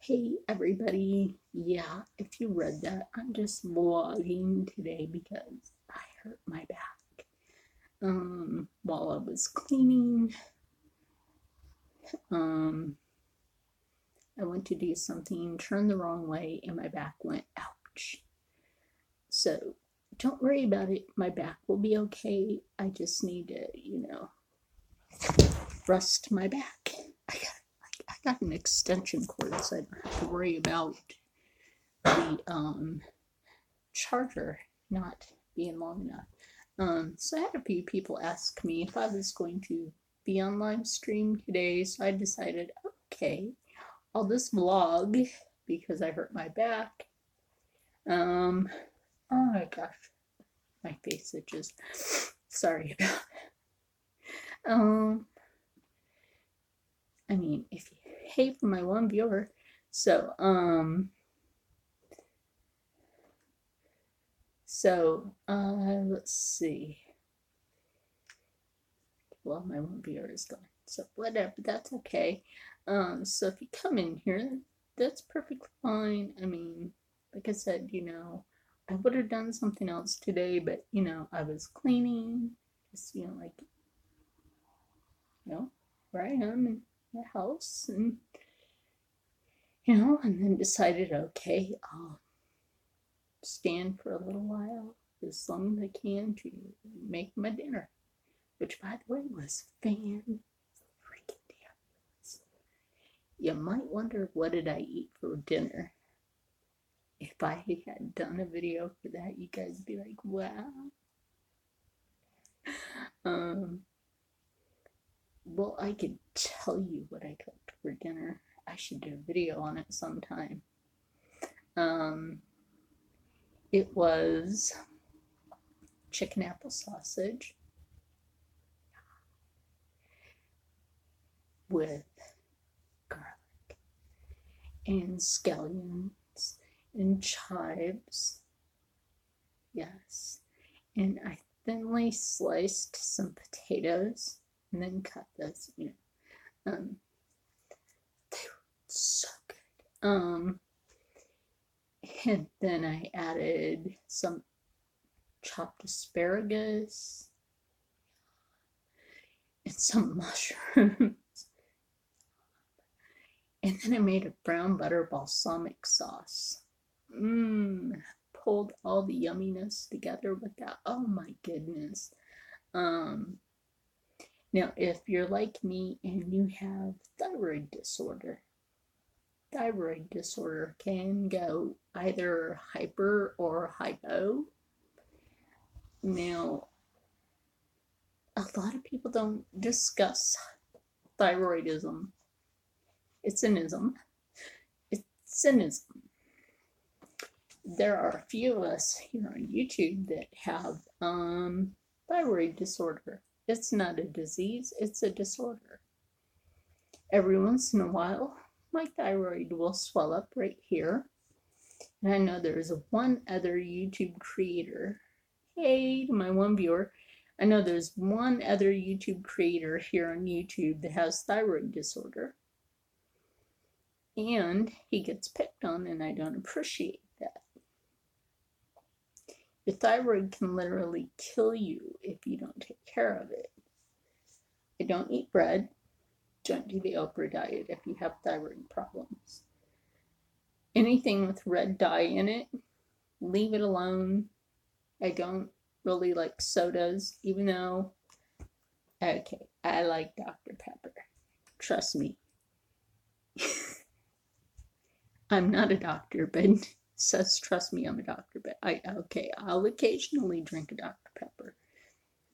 Hey everybody, yeah, if you read that, I'm just vlogging today because I hurt my back. While I was cleaning, um, I went to do something, turned the wrong way, and my back went ouch. So don't worry about it, my back will be okay. I just need to, rest my back. I got an extension cord, so I don't have to worry about the charger not being long enough. So I had a few people ask me if I was going to be on live stream today, so I decided, okay, I'll just vlog because I hurt my back. Oh my gosh, my face itches. Sorry about it. I mean, if you hate for my one viewer, so let's see. Well, my one viewer is gone, so whatever, that's okay. So if you come in here, that's perfectly fine. I mean, like I said, I would have done something else today, but I was cleaning, just where I am in the house, and and then decided, okay, I'll stand for a little while, as long as I can, to make my dinner, which by the way was fan freaking damn. You might wonder, what did I eat for dinner? If I had done a video for that, you guys would be like, wow. Well, I could tell you what I cooked for dinner. I should do a video on it sometime. It was chicken apple sausage with garlic and scallions and chives. Yes. And I thinly sliced some potatoes and then cut those, they were so good. And then I added some chopped asparagus and some mushrooms. And then I made a brown butter balsamic sauce. Pulled all the yumminess together with that. Oh my goodness. Now, if you're like me and you have thyroid disorder can go either hyper or hypo. Now, a lot of people don't discuss thyroidism. It's an ism. There are a few of us here on YouTube that have thyroid disorder. It's not a disease, it's a disorder. Every once in a while, my thyroid will swell up right here. And I know there's one other YouTube creator. Hey, to my one viewer. I know there's one other YouTube creator here on YouTube that has thyroid disorder. And he gets picked on, and I don't appreciate that. Your thyroid can literally kill you if you don't take care of it. I don't eat bread. Don't do the Oprah diet if you have thyroid problems. Anything with red dye in it, leave it alone. I don't really like sodas, even though, okay, I like Dr. Pepper. Trust me. I'm not a doctor, but says trust me, I'm a doctor, but I'll occasionally drink a Dr. Pepper.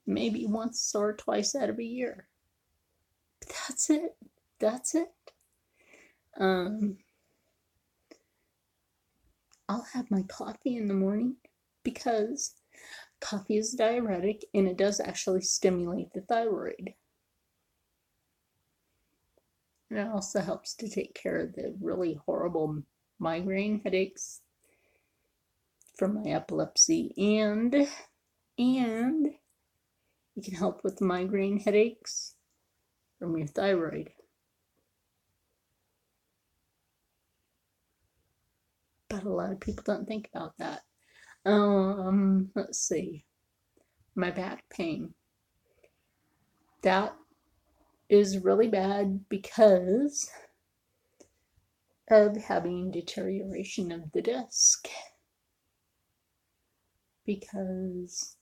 Maybe once or twice out of a year. But that's it. I'll have my coffee in the morning because coffee is diuretic and it does actually stimulate the thyroid. And it also helps to take care of the really horrible migraine headaches from my epilepsy, and it can help with the migraine headaches from your thyroid. God, a lot of people don't think about that. Let's see. My back pain. That is really bad because of having deterioration of the disc. Because,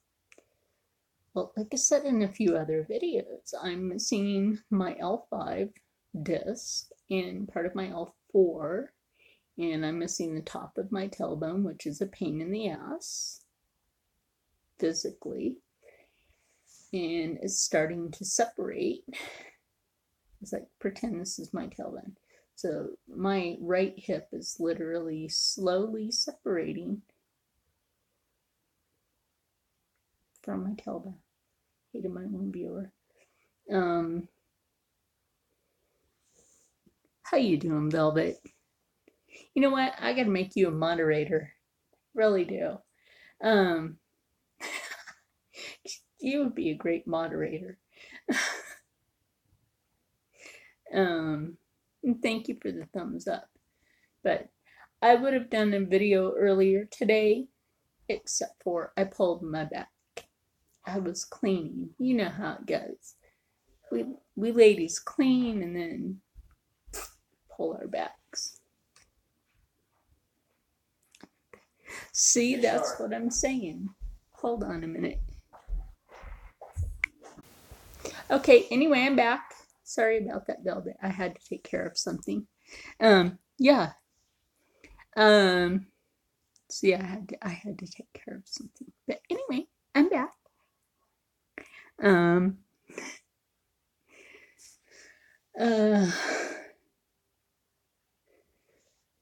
well, like I said in a few other videos, I'm missing my L5 disc and part of my L4, and I'm missing the top of my tailbone, which is a pain in the ass, physically, and it's starting to separate. It's like, pretend this is my tailbone. So my right hip is literally slowly separating from my tailbone. Hated my own viewer. How you doing, Velvet? You know what? I gotta make you a moderator. Really do. You would be a great moderator. And thank you for the thumbs up. But I would have done a video earlier today, except for I pulled my back. I was cleaning. You know how it goes. We ladies clean and then pull our backs. See, that's what I'm saying. Hold on a minute. Okay, anyway, I'm back. Sorry about that, Velvet. I had to take care of something. Yeah. So yeah, I had to take care of something. But anyway, I'm back.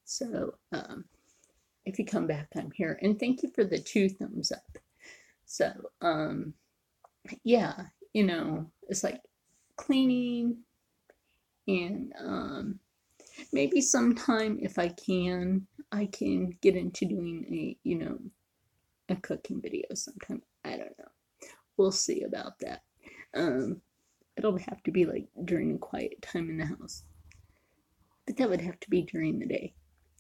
So if you come back, I'm here. And thank you for the 2 thumbs up. So, yeah, you know, it's like cleaning and maybe sometime if I can get into doing a, you know, a cooking video sometime. I don't know. We'll see about that. It'll have to be like during a quiet time in the house. But that would have to be during the day.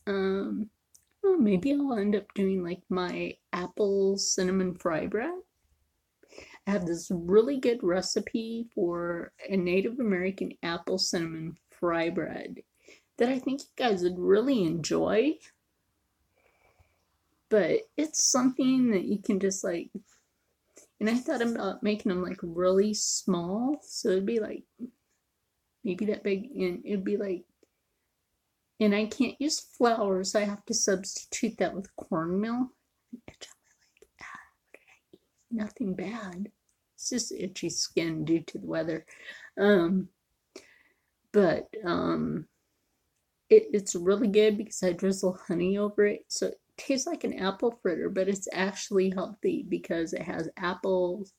Well, maybe I'll end up doing like my apple cinnamon fry bread. I have this really good recipe for a Native American apple cinnamon fry bread that I think you guys would really enjoy. But it's something that you can just like, and I thought about making them like really small, so it'd be like maybe that big, and it'd be like, and I can't use flour, so I have to substitute that with cornmeal. Nothing bad. It's just itchy skin due to the weather. But it's really good because I drizzle honey over it, so it tastes like an apple fritter, but it's actually healthy because it has apples,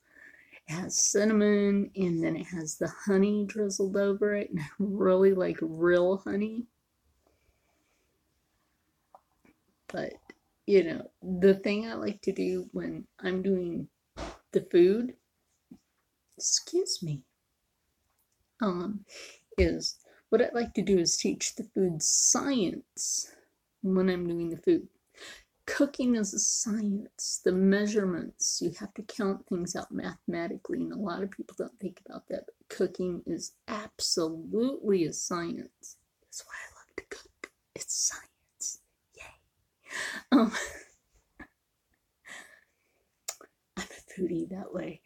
it has cinnamon, and then it has the honey drizzled over it, and I really like real honey. But, you know, the thing I like to do when I'm doing the food, excuse me, is what I like to do is teach the food science when I'm doing the food. Cooking is a science. The measurements, you have to count things out mathematically, and a lot of people don't think about that. But cooking is absolutely a science. That's why I love to cook. It's science. Yay. I'm a foodie that way.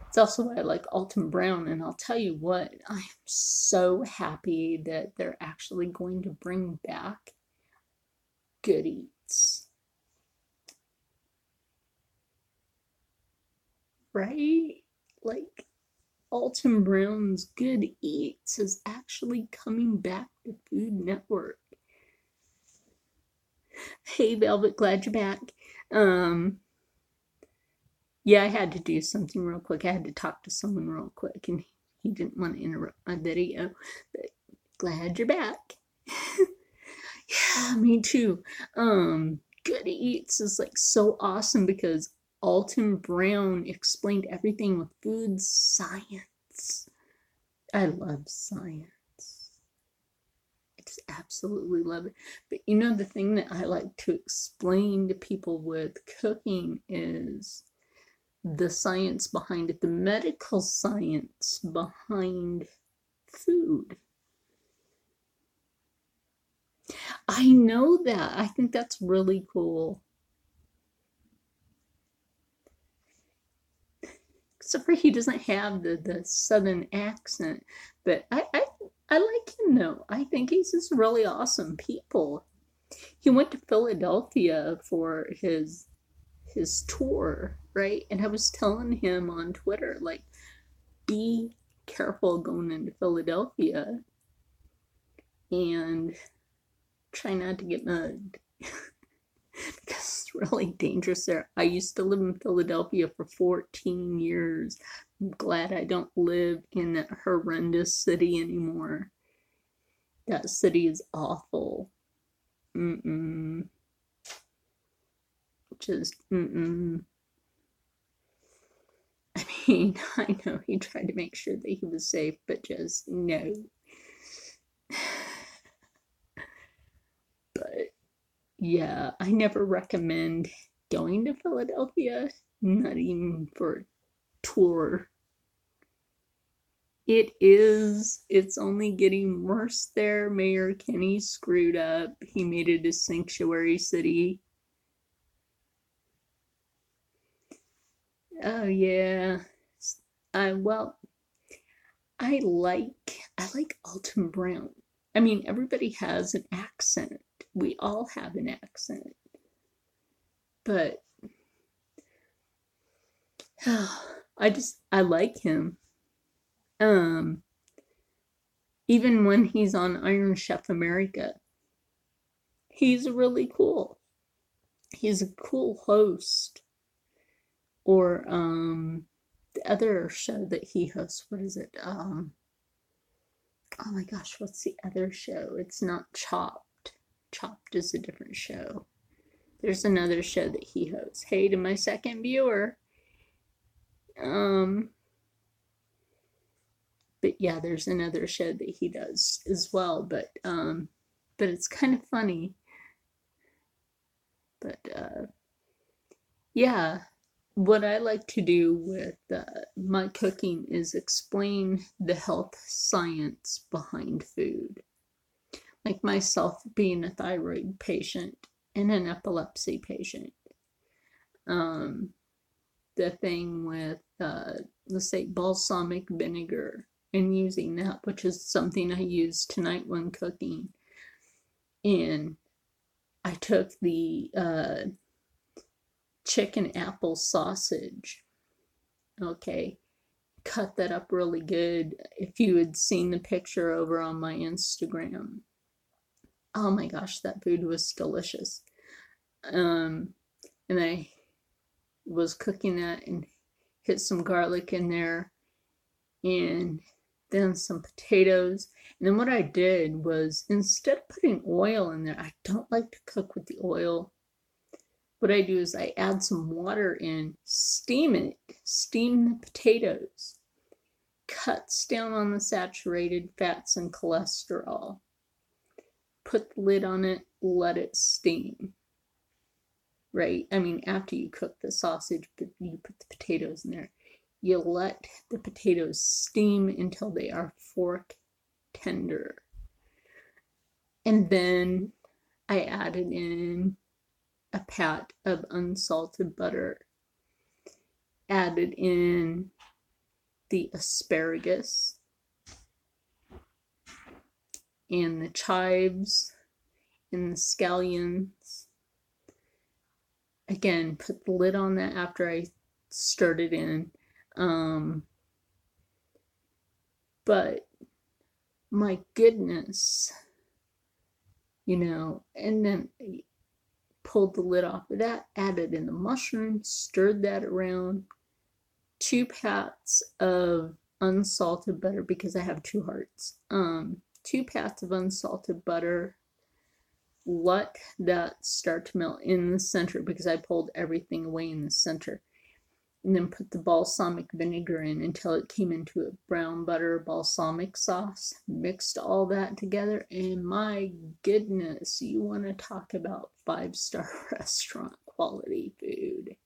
It's also why I like Alton Brown, and I'll tell you what, I am so happy that they're actually going to bring back Good Eats. Right? Like, Alton Brown's Good Eats is actually coming back to Food Network. Hey, Velvet, glad you're back. Yeah, I had to do something real quick. I had to talk to someone real quick, and he didn't want to interrupt my video. But glad you're back. Yeah, me too. Good Eats is like so awesome because Alton Brown explained everything with food science. I love science. It's absolutely love it. But you know, the thing that I like to explain to people with cooking is the science behind it, the medical science behind food. I know that. I think that's really cool. Except for he doesn't have the southern accent. But I like him though. I think he's just really awesome people. He went to Philadelphia for his tour, right? And I was telling him on Twitter, like, be careful going into Philadelphia and try not to get mugged. Because it's really dangerous there. I used to live in Philadelphia for 14 years. I'm glad I don't live in that horrendous city anymore. That city is awful. Just, I mean, I know he tried to make sure that he was safe, but just no. But yeah, I never recommend going to Philadelphia, not even for a tour. It's only getting worse there. Mayor Kenny screwed up. He made it a sanctuary city. Oh yeah. Well, I like Alton Brown. I mean, everybody has an accent. We all have an accent. But I like him. Even when he's on Iron Chef America, he's really cool. He's a cool host. Or the other show that he hosts, what is it? Oh my gosh, what's the other show? It's not Chopped. Chopped is a different show. There's another show that he hosts. Hey to my second viewer. But yeah, there's another show that he does as well, but it's kind of funny. But yeah, what I like to do with my cooking is explain the health science behind food. Like myself being a thyroid patient and an epilepsy patient. The thing with, let's say, balsamic vinegar and using that, which is something I use tonight when cooking. And I took the chicken apple sausage, okay, cut that up really good. If you had seen the picture over on my Instagram, oh my gosh, that food was delicious. And I was cooking that and hit some garlic in there and then some potatoes. And then what I did was, instead of putting oil in there, I don't like to cook with the oil. What I do is I add some water in, steam it, steam the potatoes, cuts down on the saturated fats and cholesterol. Put the lid on it, let it steam. Right? I mean, after you cook the sausage, you put the potatoes in there. You let the potatoes steam until they are fork tender. And then I added in a pat of unsalted butter, added in the asparagus and the chives and the scallions. Again, put the lid on that after I stirred it in. But my goodness, and then pulled the lid off of that, added in the mushrooms, stirred that around, 2 pats of unsalted butter, because I have 2 hearts. 2 pats of unsalted butter. Let that start to melt in the center, because I pulled everything away in the center. and then put the balsamic vinegar in until it came into a brown butter balsamic sauce. Mixed all that together, and my goodness, you want to talk about 5-star restaurant quality food.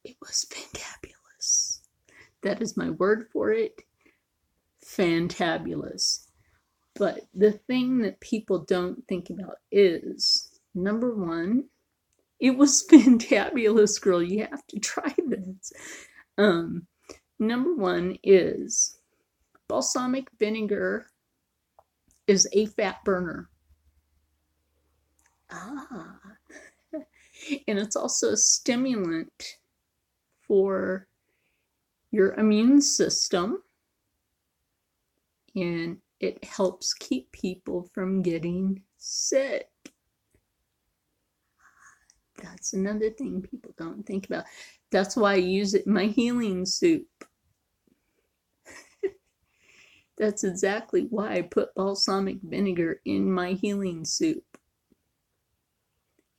It was fantabulous. That is my word for it. Fantabulous. But the thing that people don't think about is, number one, it was fantabulous, girl. You have to try this. Number one is balsamic vinegar is a fat burner. And it's also a stimulant for your immune system. And it helps keep people from getting sick. That's another thing people don't think about. That's why I use it in my healing soup. That's exactly why I put balsamic vinegar in my healing soup.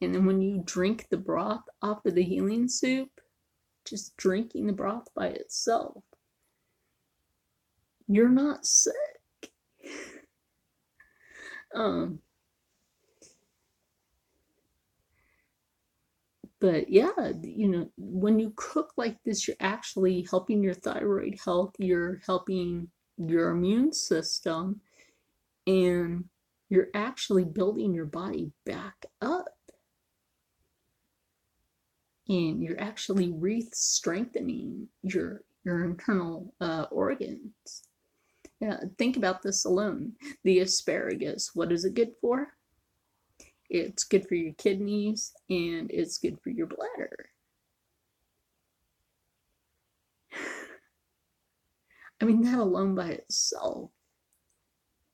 And then when you drink the broth off of the healing soup, just drinking the broth by itself, you're not sick. But yeah, when you cook like this, you're actually helping your thyroid health, you're helping your immune system, and you're actually building your body back up. And you're actually strengthening your internal organs. Yeah, think about this alone. The asparagus, what is it good for? It's good for your kidneys, and it's good for your bladder. I mean, that alone by itself,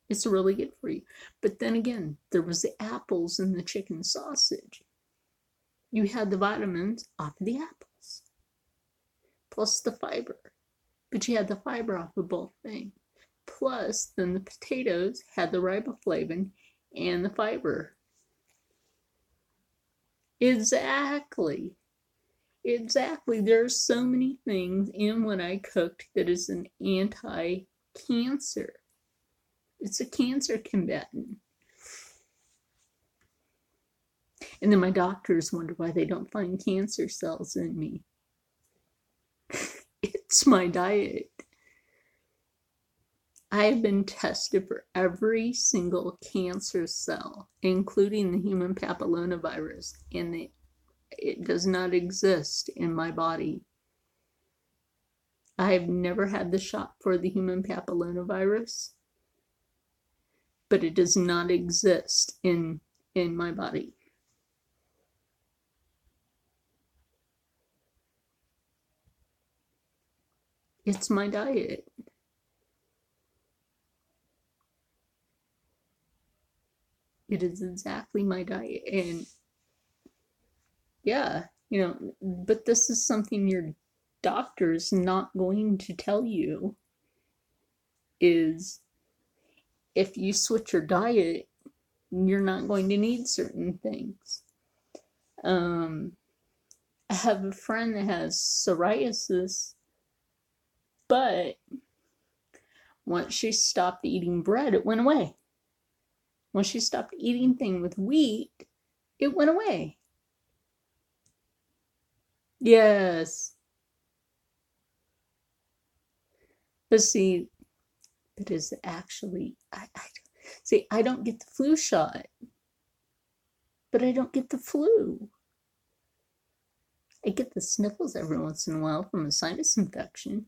it's really good for you. But then again, there was the apples and the chicken sausage. You had the vitamins off of the apples, plus the fiber. But you had the fiber off of both things. Plus, then the potatoes had the riboflavin and the fiber. Exactly. There's so many things in what I cooked that is an anti-cancer. It's a cancer combatant. And then my doctors wonder why they don't find cancer cells in me. It's my diet. I have been tested for every single cancer cell, including the human papillomavirus, and it does not exist in my body. I have never had the shot for the human papillomavirus, but it does not exist in my body. It's my diet. It is exactly my diet. And yeah, but this is something your doctor's not going to tell you, is if you switch your diet, you're not going to need certain things. I have a friend that has psoriasis, but once she stopped eating bread, it went away. Once she stopped eating things with wheat, it went away. Yes. But see, it is actually, I don't get the flu shot, but I don't get the flu. I get the sniffles every once in a while from a sinus infection,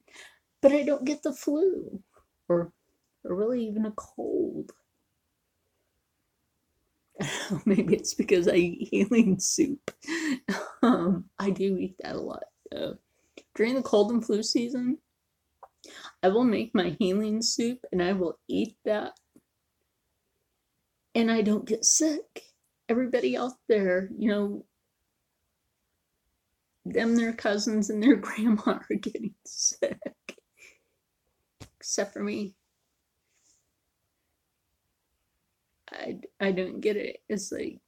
but I don't get the flu or really even a cold. Maybe it's because I eat healing soup. I do eat that a lot. During the cold and flu season, I will make my healing soup and I will eat that, and I don't get sick. Everybody out there, them, their cousins, and their grandma are getting sick, except for me. I don't get it. It's like,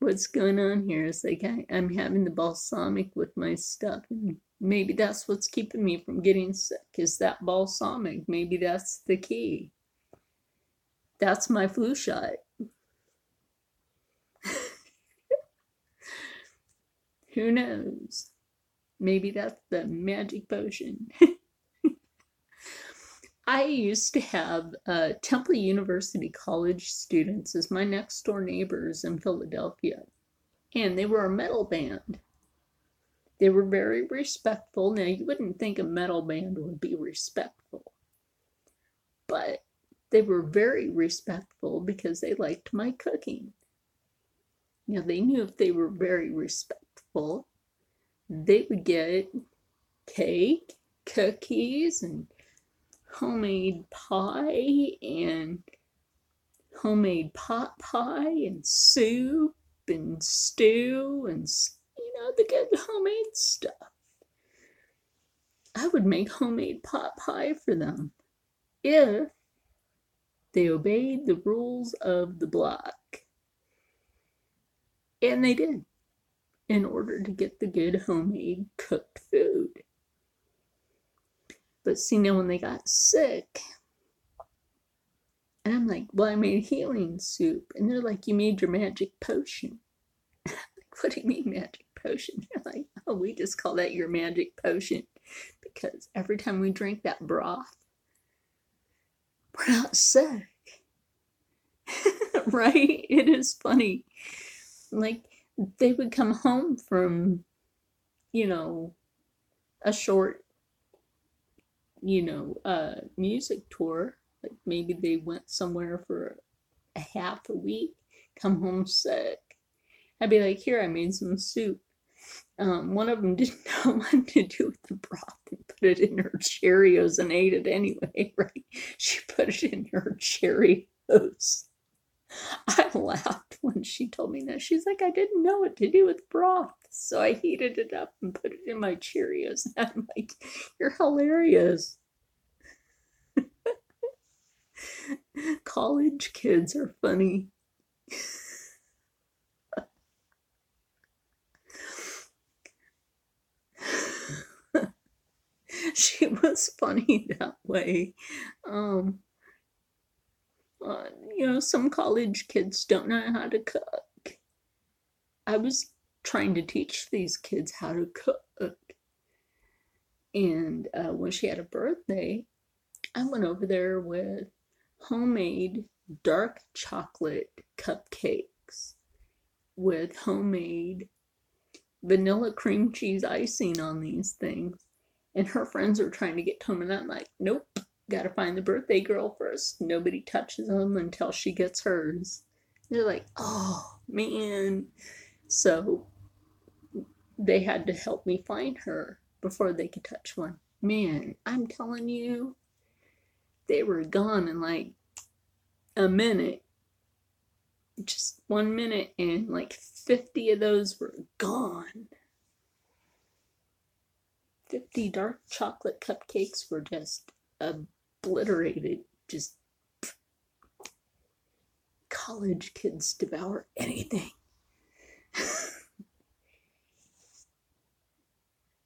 what's going on here? It's like I'm having the balsamic with my stuff, and maybe that's what's keeping me from getting sick, is that balsamic. Maybe that's the key. That's my flu shot. Who knows? Maybe that's the magic potion. I used to have Temple University college students as my next door neighbors in Philadelphia, and they were a metal band. They were very respectful. Now, you wouldn't think a metal band would be respectful, but they were very respectful because they liked my cooking. Now, they knew if they were very respectful, they would get cake, cookies, and homemade pie, and homemade pot pie, and soup, and stew, and the good homemade stuff. I would make homemade pot pie for them if they obeyed the rules of the block. And they did, in order to get the good homemade cooked food. But see, now when they got sick, and I'm like, well, I made healing soup. And they're like, you made your magic potion. I'm like, what do you mean magic potion? They're like, oh, we just call that your magic potion, because every time we drink that broth, we're not sick. Right? It is funny. Like, they would come home from, a short, music tour. Like, maybe they went somewhere for a half a week, come home sick. I'd be like, here, I made some soup. One of them didn't know what to do with the broth and put it in her Cheerios and ate it anyway, right? She put it in her Cheerios. I laughed when she told me that. She's like, I didn't know what to do with broth, so I heated it up and put it in my Cheerios. And I'm like, you're hilarious. College kids are funny. She was funny that way. Some college kids don't know how to cook. I was trying to teach these kids how to cook. And when she had a birthday, I went over there with homemade dark chocolate cupcakes with homemade vanilla cream cheese icing on these things. And her friends were trying to get home, and I'm like, nope, gotta find the birthday girl first. Nobody touches them until she gets hers. They're like, oh, man. So they had to help me find her before they could touch one. Man, I'm telling you, they were gone in like a minute. Just 1 minute, and like 50 of those were gone. 50 dark chocolate cupcakes were just obliterated. Just college kids devour anything.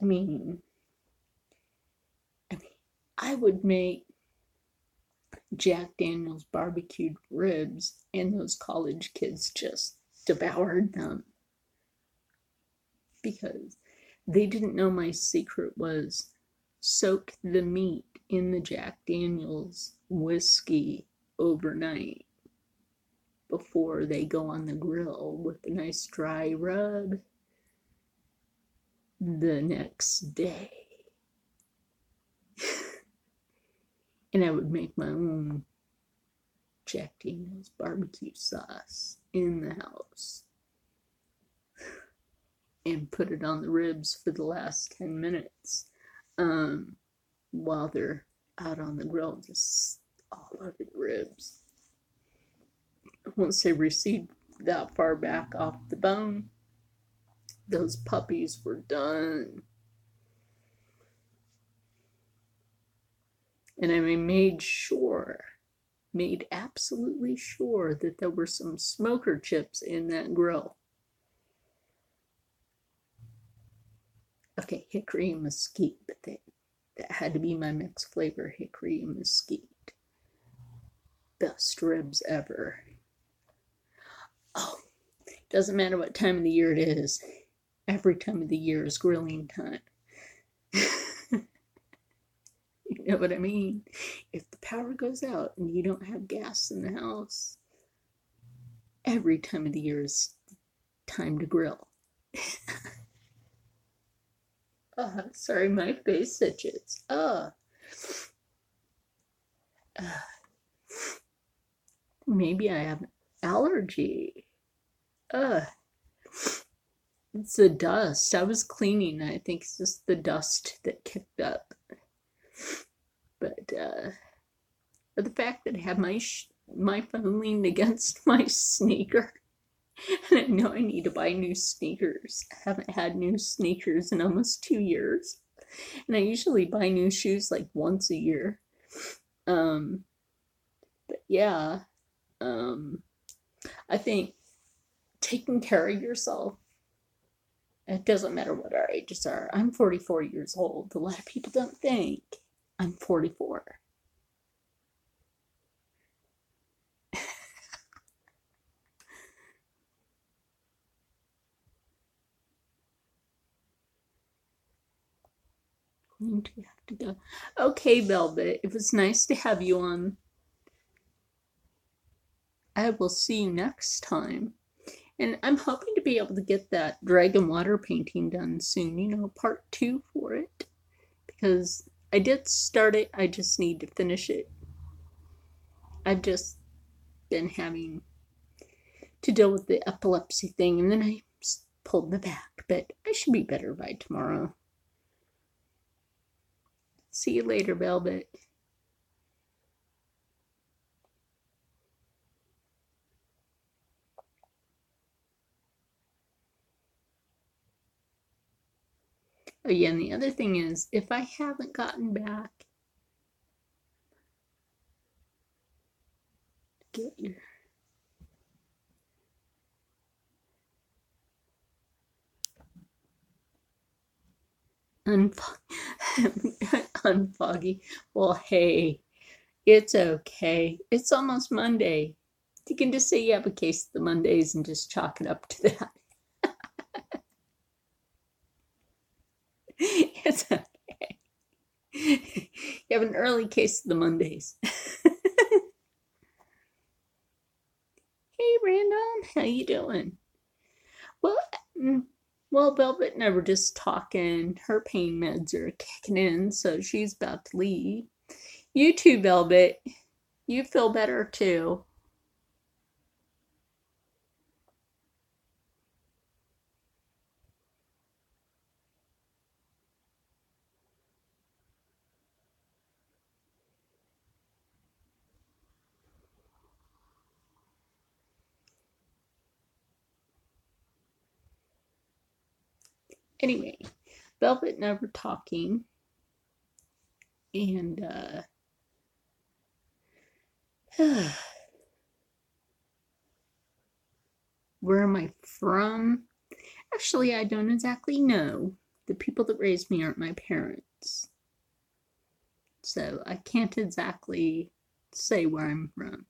I mean, I would make Jack Daniel's barbecued ribs, and those college kids just devoured them because they didn't know my secret was soak the meat in the Jack Daniel's whiskey overnight before they go on the grill with a nice dry rub the next day. And I would make my own Jack Daniel's barbecue sauce in the house and put it on the ribs for the last 10 minutes while they're out on the grill, just all over the ribs. Once they recede that far back off the bone, those puppies were done. And I made absolutely sure that there were some smoker chips in that grill. Okay, hickory and mesquite, but that had to be my mixed flavor, hickory and mesquite. Best ribs ever. Oh, doesn't matter what time of the year it is. Every time of the year is grilling time. You know what I mean? If the power goes out and you don't have gas in the house, every time of the year is time to grill. Sorry, my face itches. Maybe I have an allergy. It's the dust. I was cleaning. I think it's just the dust that kicked up. But the fact that I have my phone leaned against my sneaker, and I know I need to buy new sneakers. I haven't had new sneakers in almost 2 years, and I usually buy new shoes like once a year. But yeah, I think taking care of yourself, it doesn't matter what our ages are. I'm 44 years old. A lot of people don't think I'm 44. Going to have to go. Okay, Velvet, it was nice to have you on. I will see you next time. And I'm hoping to be able to get that dragon water painting done soon, you know, part 2 for it. Because I did start it, I just need to finish it. I've just been having to deal with the epilepsy thing, and then I pulled the back, but I should be better by tomorrow. See you later, Velvet. Oh yeah, and the other thing is, if I haven't gotten back, get your unfoggy. Well, hey, it's okay. It's almost Monday. You can just say you have a case of the Mondays and just chalk it up to that. It's okay. You have an early case of the Mondays. Hey, Random, how you doing? Well, Velvet and I were just talking. Her pain meds are kicking in, so she's about to leave. You too, Velvet. You feel better too. Anyway, Velvet and I were talking, and where am I from? Actually, I don't exactly know. The people that raised me aren't my parents, so I can't exactly say where I'm from,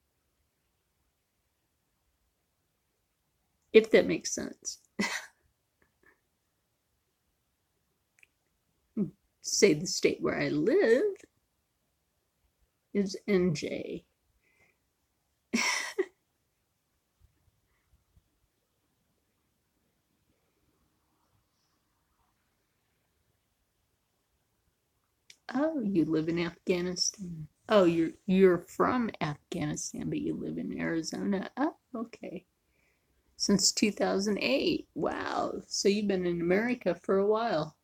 if that makes sense. Say the state where I live is NJ. Oh, you live in Afghanistan. Oh, you're from Afghanistan, but you live in Arizona. Oh, okay. Since 2008. Wow. So you've been in America for a while.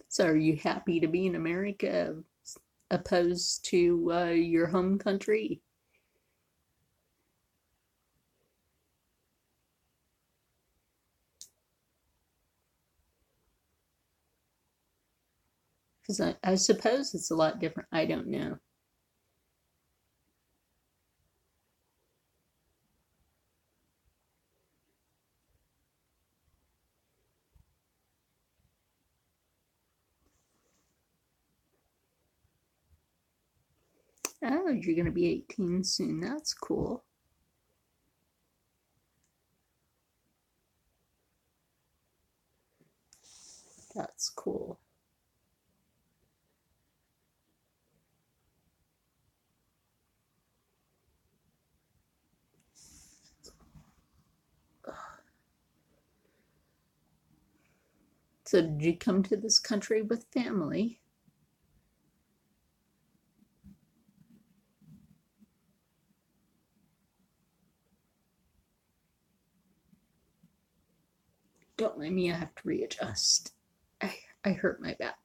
So are you happy to be in America opposed to your home country? Because I suppose it's a lot different. I don't know. Oh, you're going to be 18 soon. That's cool. That's cool. So did you come to this country with family? Don't mind me, I have to readjust. I hurt my back.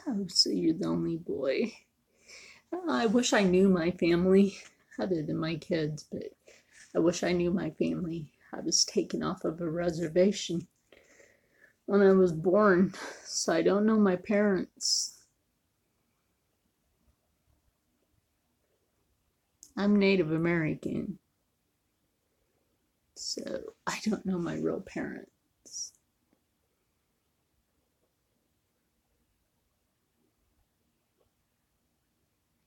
Oh, so you're the only boy. I wish I knew my family other than my kids, but I wish I knew my family. I was taken off of a reservation when I was born, so I don't know my parents. I'm Native American, so I don't know my real parents.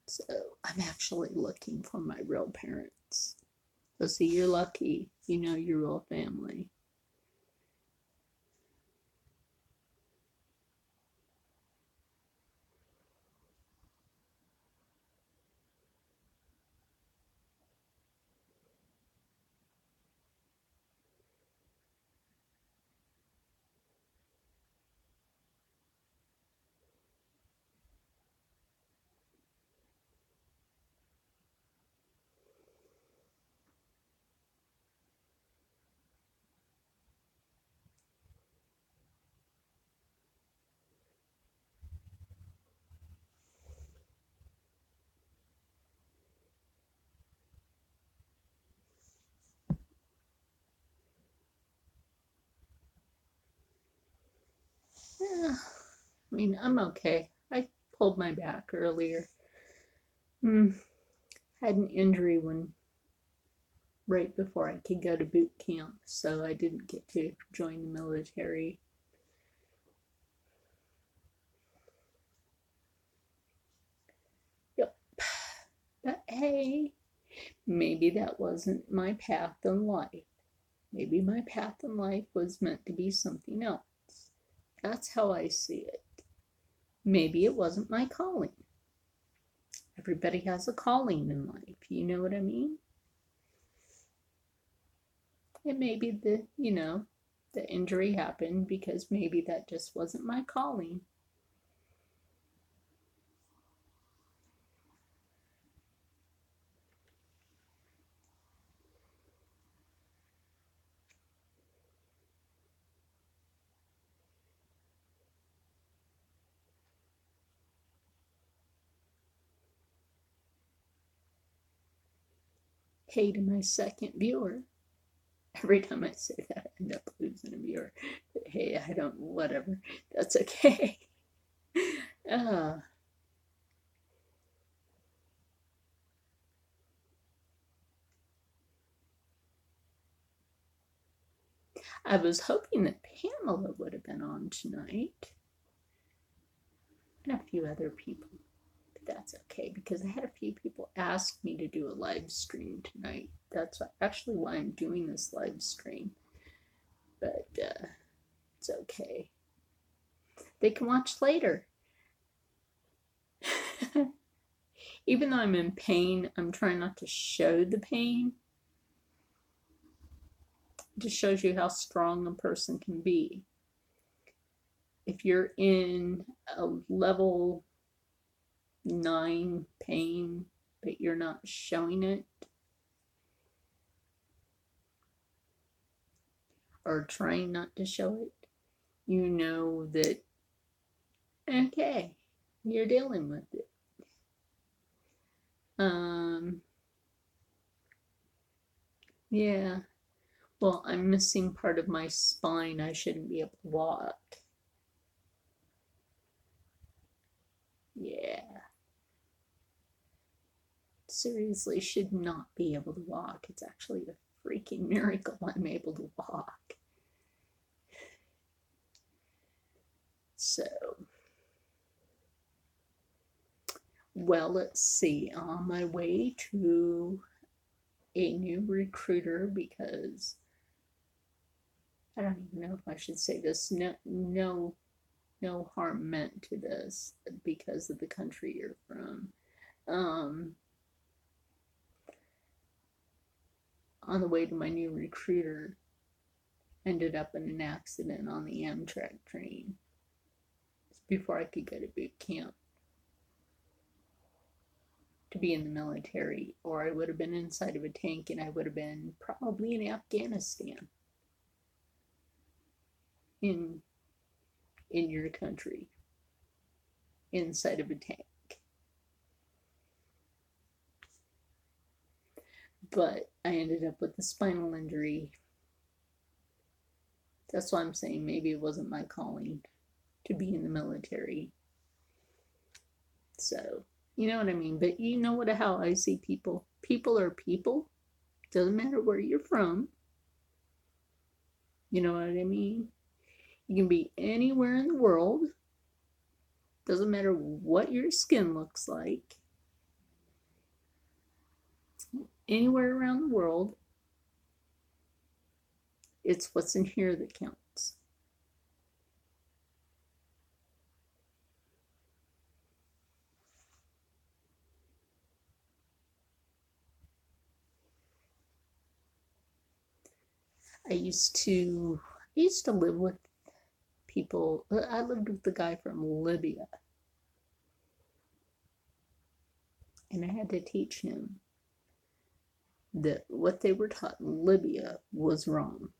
So I'm actually looking for my real parents. So see, you're lucky. You know your real family. Yeah, I mean, I'm okay. I pulled my back earlier. Had an injury when right before I could go to boot camp, so I didn't get to join the military. Yep. But hey, maybe that wasn't my path in life. Maybe my path in life was meant to be something else. That's how I see it. Maybe it wasn't my calling. Everybody has a calling in life, you know what I mean? And maybe the injury happened because maybe that just wasn't my calling. Hey to my second viewer. Every time I say that, I end up losing a viewer. But hey, I don't, whatever. That's okay. uh, I was hoping that Pamela would have been on tonight. And a few other people. But that's okay because I had a few people ask me to do a live stream tonight. That's actually why I'm doing this live stream. But it's okay. They can watch later. Even though I'm in pain, I'm trying not to show the pain. It just shows you how strong a person can be. If you're in a level 9 pain, but you're not showing it, or trying not to show it, you know that, okay, you're dealing with it. Yeah. Well, I'm missing part of my spine. I shouldn't be able to walk. Yeah. Seriously, should not be able to walk. It's actually a freaking miracle I'm able to walk. So, well, let's see. On my way to a new recruiter, because I don't even know if I should say this. No harm meant to this because of the country you're from. On the way to my new recruiter, ended up in an accident on the Amtrak train before I could go to boot camp to be in the military, or I would have been inside of a tank and I would have been probably in Afghanistan in your country inside of a tank. But I ended up with a spinal injury. That's why I'm saying maybe it wasn't my calling to be in the military. So, you know what I mean? But you know how I see people. People are people. Doesn't matter where you're from. You know what I mean? You can be anywhere in the world. Doesn't matter what your skin looks like. Anywhere around the world. It's what's in here that counts. I used to live with people. I lived with the guy from Libya, and I had to teach him that what they were taught in Libya was wrong.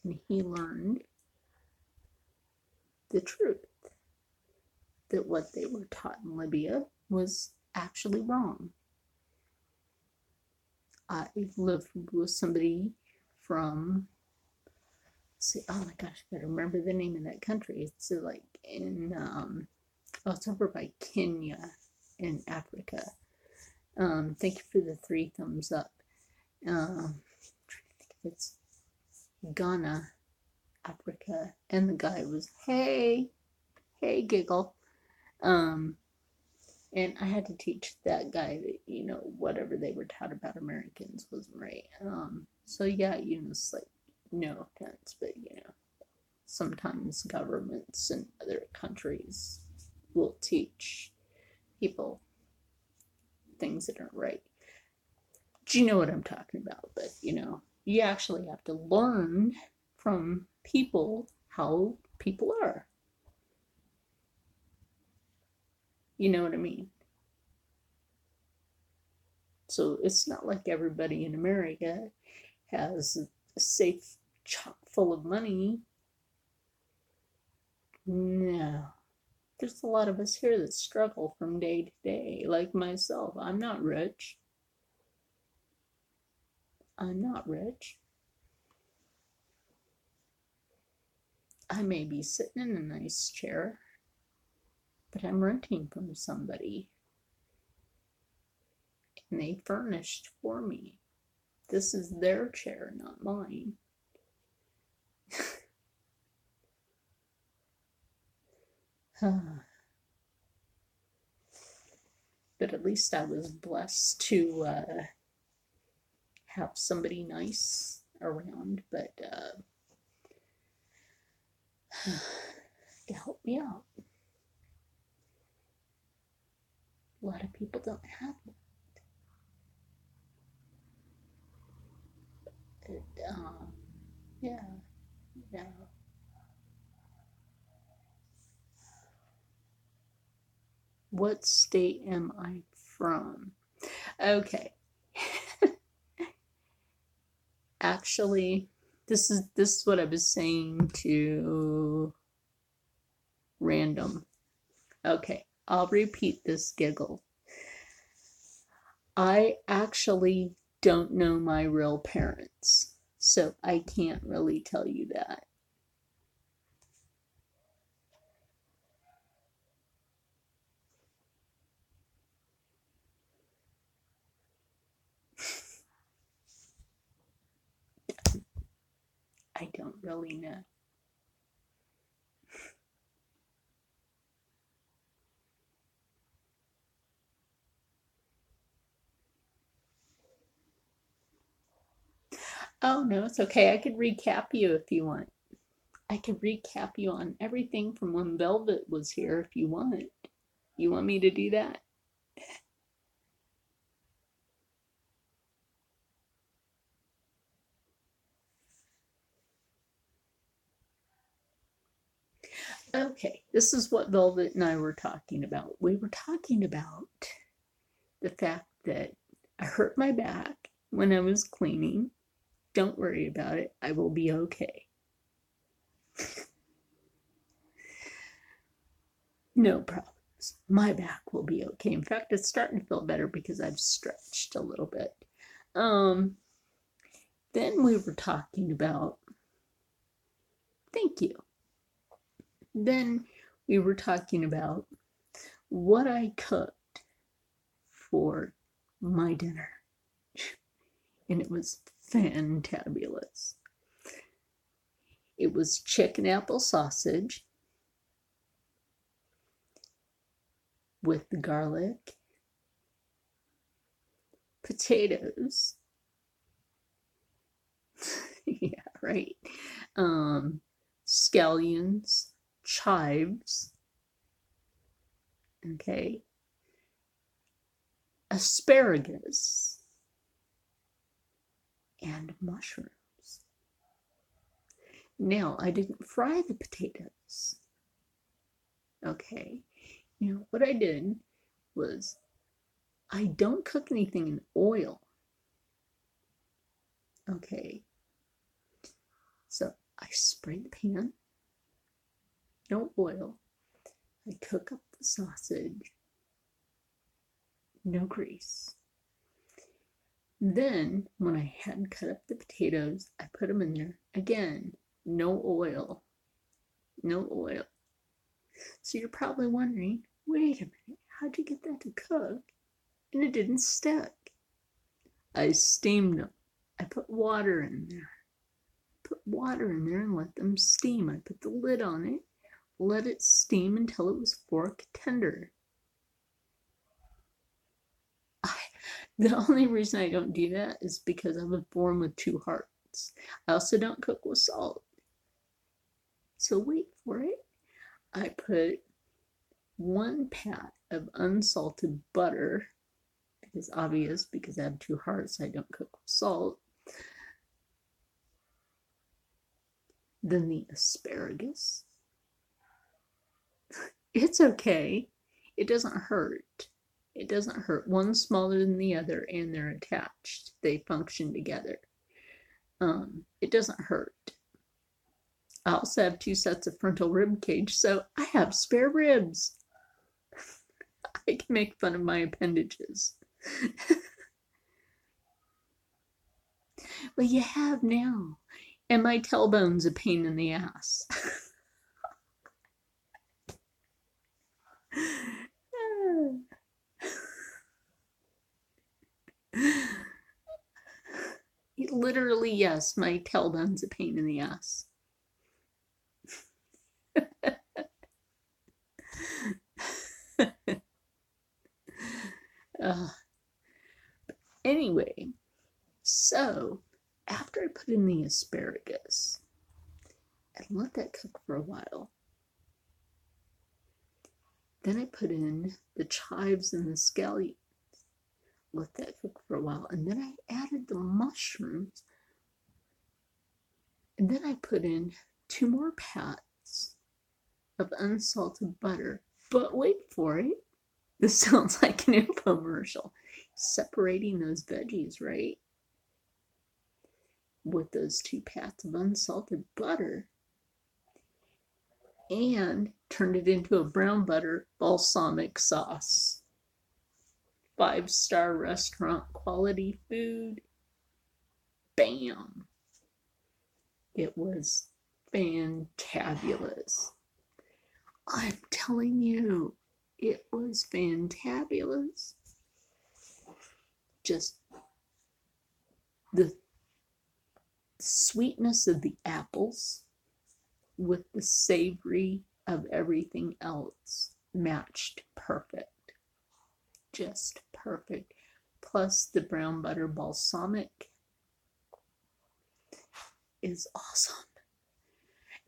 And he learned the truth, that what they were taught in Libya was actually wrong. I lived with somebody from, oh my gosh, I gotta remember the name of that country. It's like in, it's over by Kenya in Africa. Thank you for the 3 thumbs up. I'm trying to think if it's Ghana, Africa, and the guy was, hey, giggle. And I had to teach that guy that, whatever they were taught about Americans wasn't right. So yeah, it's like, no offense, but sometimes governments in other countries will teach people things that aren't right. Do you know what I'm talking about? But you actually have to learn from people how people are. You know what I mean? So it's not like everybody in America has a safe chock full of money. No. There's a lot of us here that struggle from day to day, like myself. I'm not rich. I'm not rich. I may be sitting in a nice chair, but I'm renting from somebody. And they furnished for me. This is their chair, not mine. But at least I was blessed to have somebody nice around, but to help me out. A lot of people don't have it. Yeah. What state am I from? Okay. Actually, this is what I was saying to Random. Okay, I'll repeat this giggle. I actually don't know my real parents, so I can't really tell you that. I don't really know. Oh, no, it's okay. I could recap you if you want. I could recap you on everything from when Velvet was here if you want. You want me to do that? Okay, this is what Velvet and I were talking about. We were talking about the fact that I hurt my back when I was cleaning. Don't worry about it. I will be okay. No problems. My back will be okay. In fact, it's starting to feel better because I've stretched a little bit. Then we were talking about, thank you. Then we were talking about what I cooked for my dinner. And it was fantabulous. It was chicken apple sausage with garlic, potatoes. Yeah, right. Scallions, chives, okay, asparagus, and mushrooms. Now, I didn't fry the potatoes. Okay. Now, what I did was I don't cook anything in oil. Okay. So I spray the pan, no oil. I cook up the sausage, no grease. Then, when I had cut up the potatoes, I put them in there. Again, no oil. No oil. So you're probably wondering, wait a minute, how'd you get that to cook? And it didn't stick. I steamed them. I put water in there. Put water in there and let them steam. I put the lid on it, let it steam until it was fork tender. The only reason I don't do that is because I was born with two hearts. I also don't cook with salt. So wait for it. I put 1 pat of unsalted butter, because obvious, because I have two hearts, I don't cook with salt. Then the asparagus. It's okay. It doesn't hurt. It doesn't hurt. One's smaller than the other and they're attached. They function together. It doesn't hurt. I also have 2 sets of frontal rib cage, so I have spare ribs. I can make fun of my appendages. Well, you have now. And my tailbone's a pain in the ass. Literally, yes, my tailbone's a pain in the ass. Anyway, so after I put in the asparagus and let that cook for a while, then I put in the chives and the scallions, let that cook for a while, and then I added the mushrooms, and then I put in 2 more pats of unsalted butter. But wait for it. This sounds like an infomercial. Separating those veggies, right? With those 2 pats of unsalted butter, and turned it into a brown butter balsamic sauce. 5-star restaurant quality food. Bam! It was fantabulous. I'm telling you, it was fantabulous. Just the sweetness of the apples with the savory of everything else matched perfect. Just perfect. Plus the brown butter balsamic is awesome.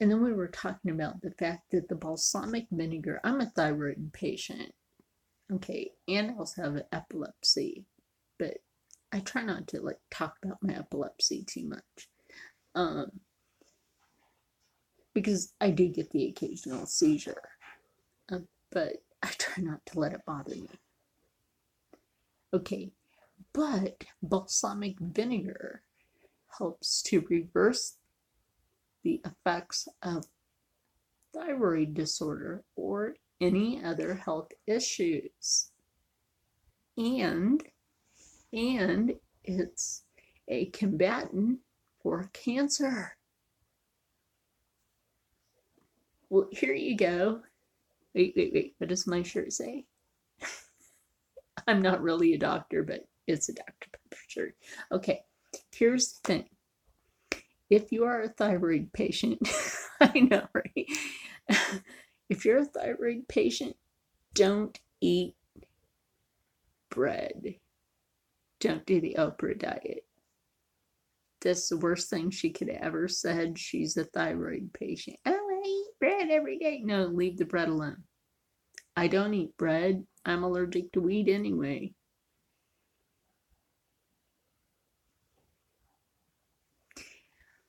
And then we were talking about the fact that the balsamic vinegar, I'm a thyroid patient, okay, and I also have epilepsy, but I try not to like talk about my epilepsy too much, because I do get the occasional seizure, but I try not to let it bother me. Okay, but balsamic vinegar helps to reverse the effects of thyroid disorder or any other health issues. And it's a combatant for cancer. Well, here you go. Wait. What does my shirt say? I'm not really a doctor, but it's a Dr. Pepper shirt. Okay, here's the thing. If you are a thyroid patient, I know, right? If you're a thyroid patient, don't eat bread. Don't do the Oprah diet. That's the worst thing she could have ever said. She's a thyroid patient. Oh, I eat bread every day. No, leave the bread alone. I don't eat bread. I'm allergic to wheat anyway.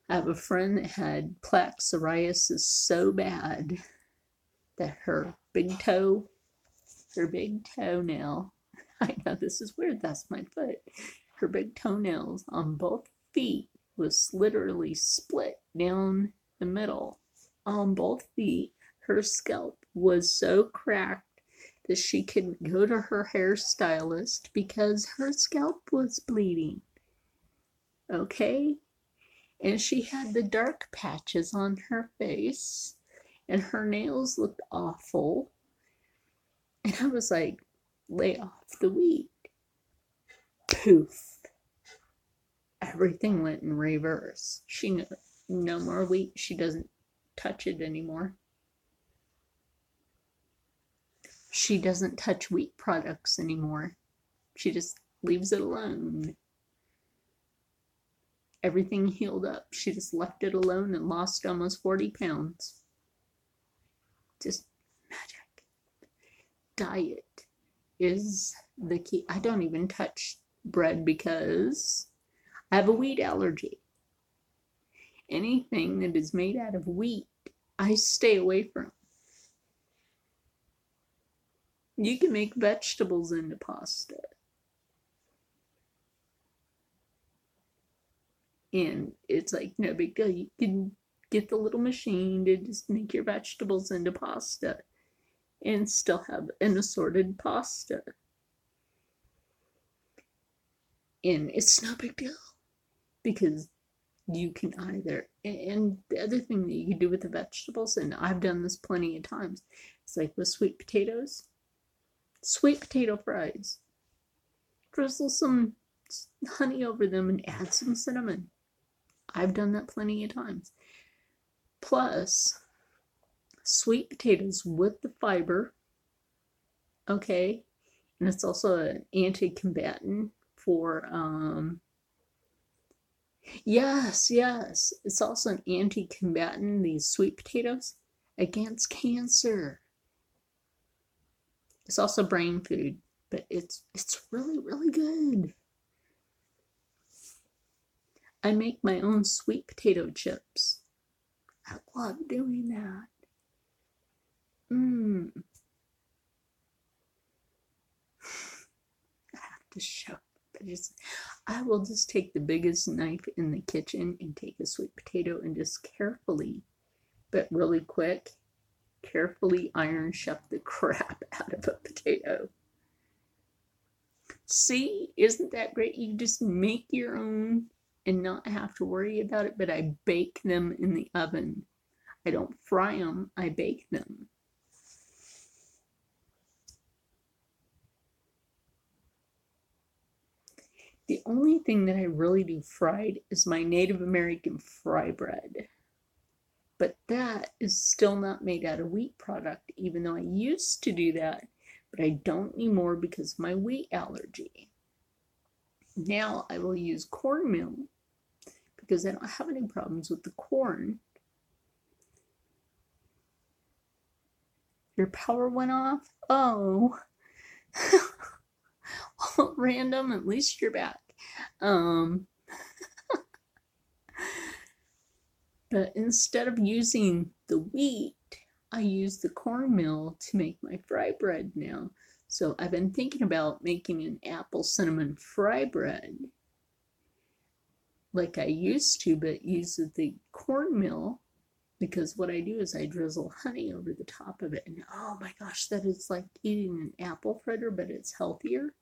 I have a friend that had plaque psoriasis so bad that her big toenail, I know this is weird, that's my foot. Her big toenails on both feet was literally split down the middle. On both feet, her scalp was so cracked that she couldn't go to her hairstylist because her scalp was bleeding. Okay? And she had the dark patches on her face, and her nails looked awful. And I was like, lay off the wheat. Poof. Everything went in reverse. She no more wheat. She doesn't touch it anymore. She doesn't touch wheat products anymore. She just leaves it alone. Everything healed up. She just left it alone and lost almost 40 pounds. Just magic. Diet is the key. I don't even touch bread because I have a wheat allergy. Anything that is made out of wheat, I stay away from. You can make vegetables into pasta. And it's like no big deal. You can get the little machine to just make your vegetables into pasta and still have an assorted pasta. And it's no big deal because you can either, and the other thing that you can do with the vegetables, and I've done this plenty of times, it's like with sweet potatoes, sweet potato fries, drizzle some honey over them and add some cinnamon. I've done that plenty of times. Plus, sweet potatoes with the fiber, okay, and it's also an anti-combatant for yes, it's also an anti-combatant, these sweet potatoes, against cancer. It's also brain food, but it's really good. I make my own sweet potato chips. I love doing that. I have to show. I will just take the biggest knife in the kitchen and take a sweet potato and just carefully, but really quick, carefully iron chef the crap out of a potato. See, isn't that great? You just make your own and not have to worry about it, but I bake them in the oven. I don't fry them, I bake them. The only thing that I really do fried is my Native American fry bread. But that is still not made out of wheat product, even though I used to do that, but I don't anymore because of my wheat allergy. Now I will use cornmeal because I don't have any problems with the corn. Your power went off? Oh. Well, random, at least you're back. But instead of using the wheat, I use the cornmeal to make my fry bread now. So I've been thinking about making an apple cinnamon fry bread like I used to, but use the cornmeal, because what I do is I drizzle honey over the top of it. And oh my gosh, that is like eating an apple fritter, but it's healthier.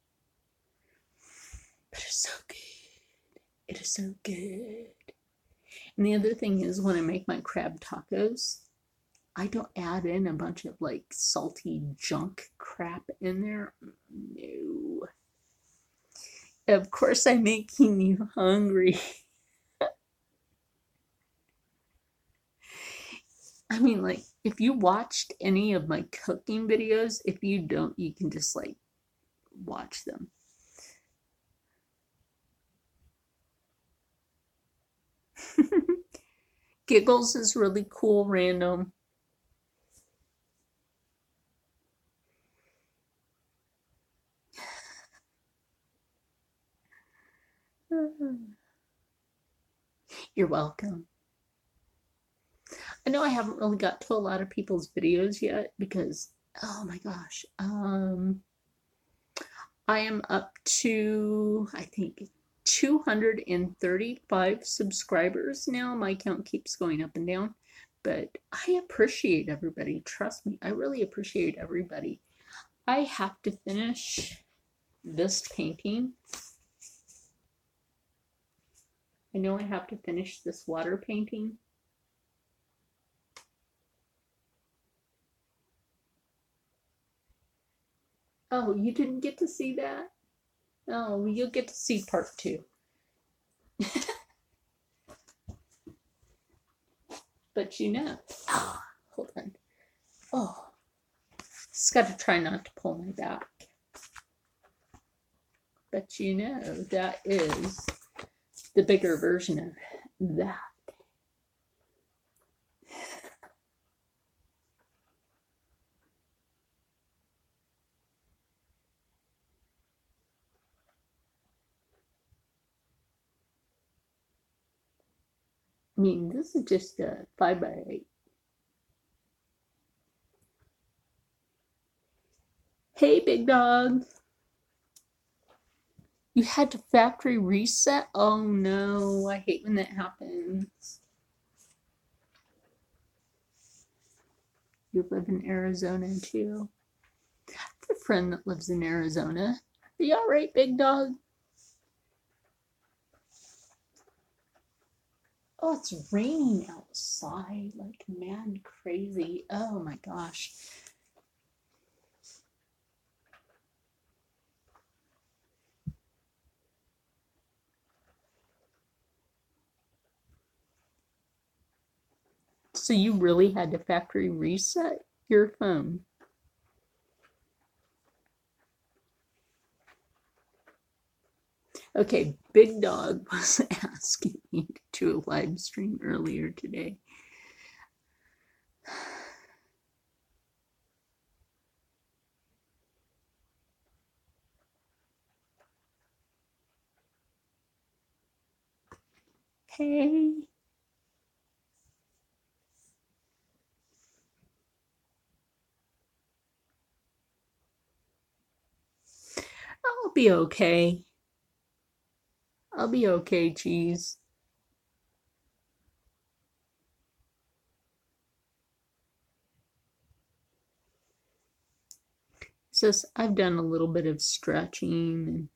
But it's so good. It is so good. And the other thing is when I make my crab tacos, I don't add in a bunch of like salty junk crap in there. No. Of course, I'm making you hungry. I mean, like, if you watched any of my cooking videos, if you don't, you can just like watch them. Giggles is really cool, random. You're welcome. I know I haven't really got to a lot of people's videos yet because, oh my gosh, I am up to, I think, 235 subscribers now. My count keeps going up and down, but I appreciate everybody. Trust me, I really appreciate everybody. I have to finish this painting. I know I have to finish this water painting. Oh, you didn't get to see that? Oh, you'll get to see part 2. But you know, oh, hold on. Oh, just got to try not to pull my back. But you know, that is the bigger version of that. I mean, this is just a 5x8. Hey, big dog. You had to factory reset? Oh no, I hate when that happens. You live in Arizona too. I have a friend that lives in Arizona. Are you alright, big dog? Oh, it's raining outside like mad crazy. Oh my gosh. So you really had to factory reset your phone? Okay, Big Dog was asking me to do a live stream earlier today. Hey. I'll be okay. I'll be okay, cheese. Says I've done a little bit of stretching and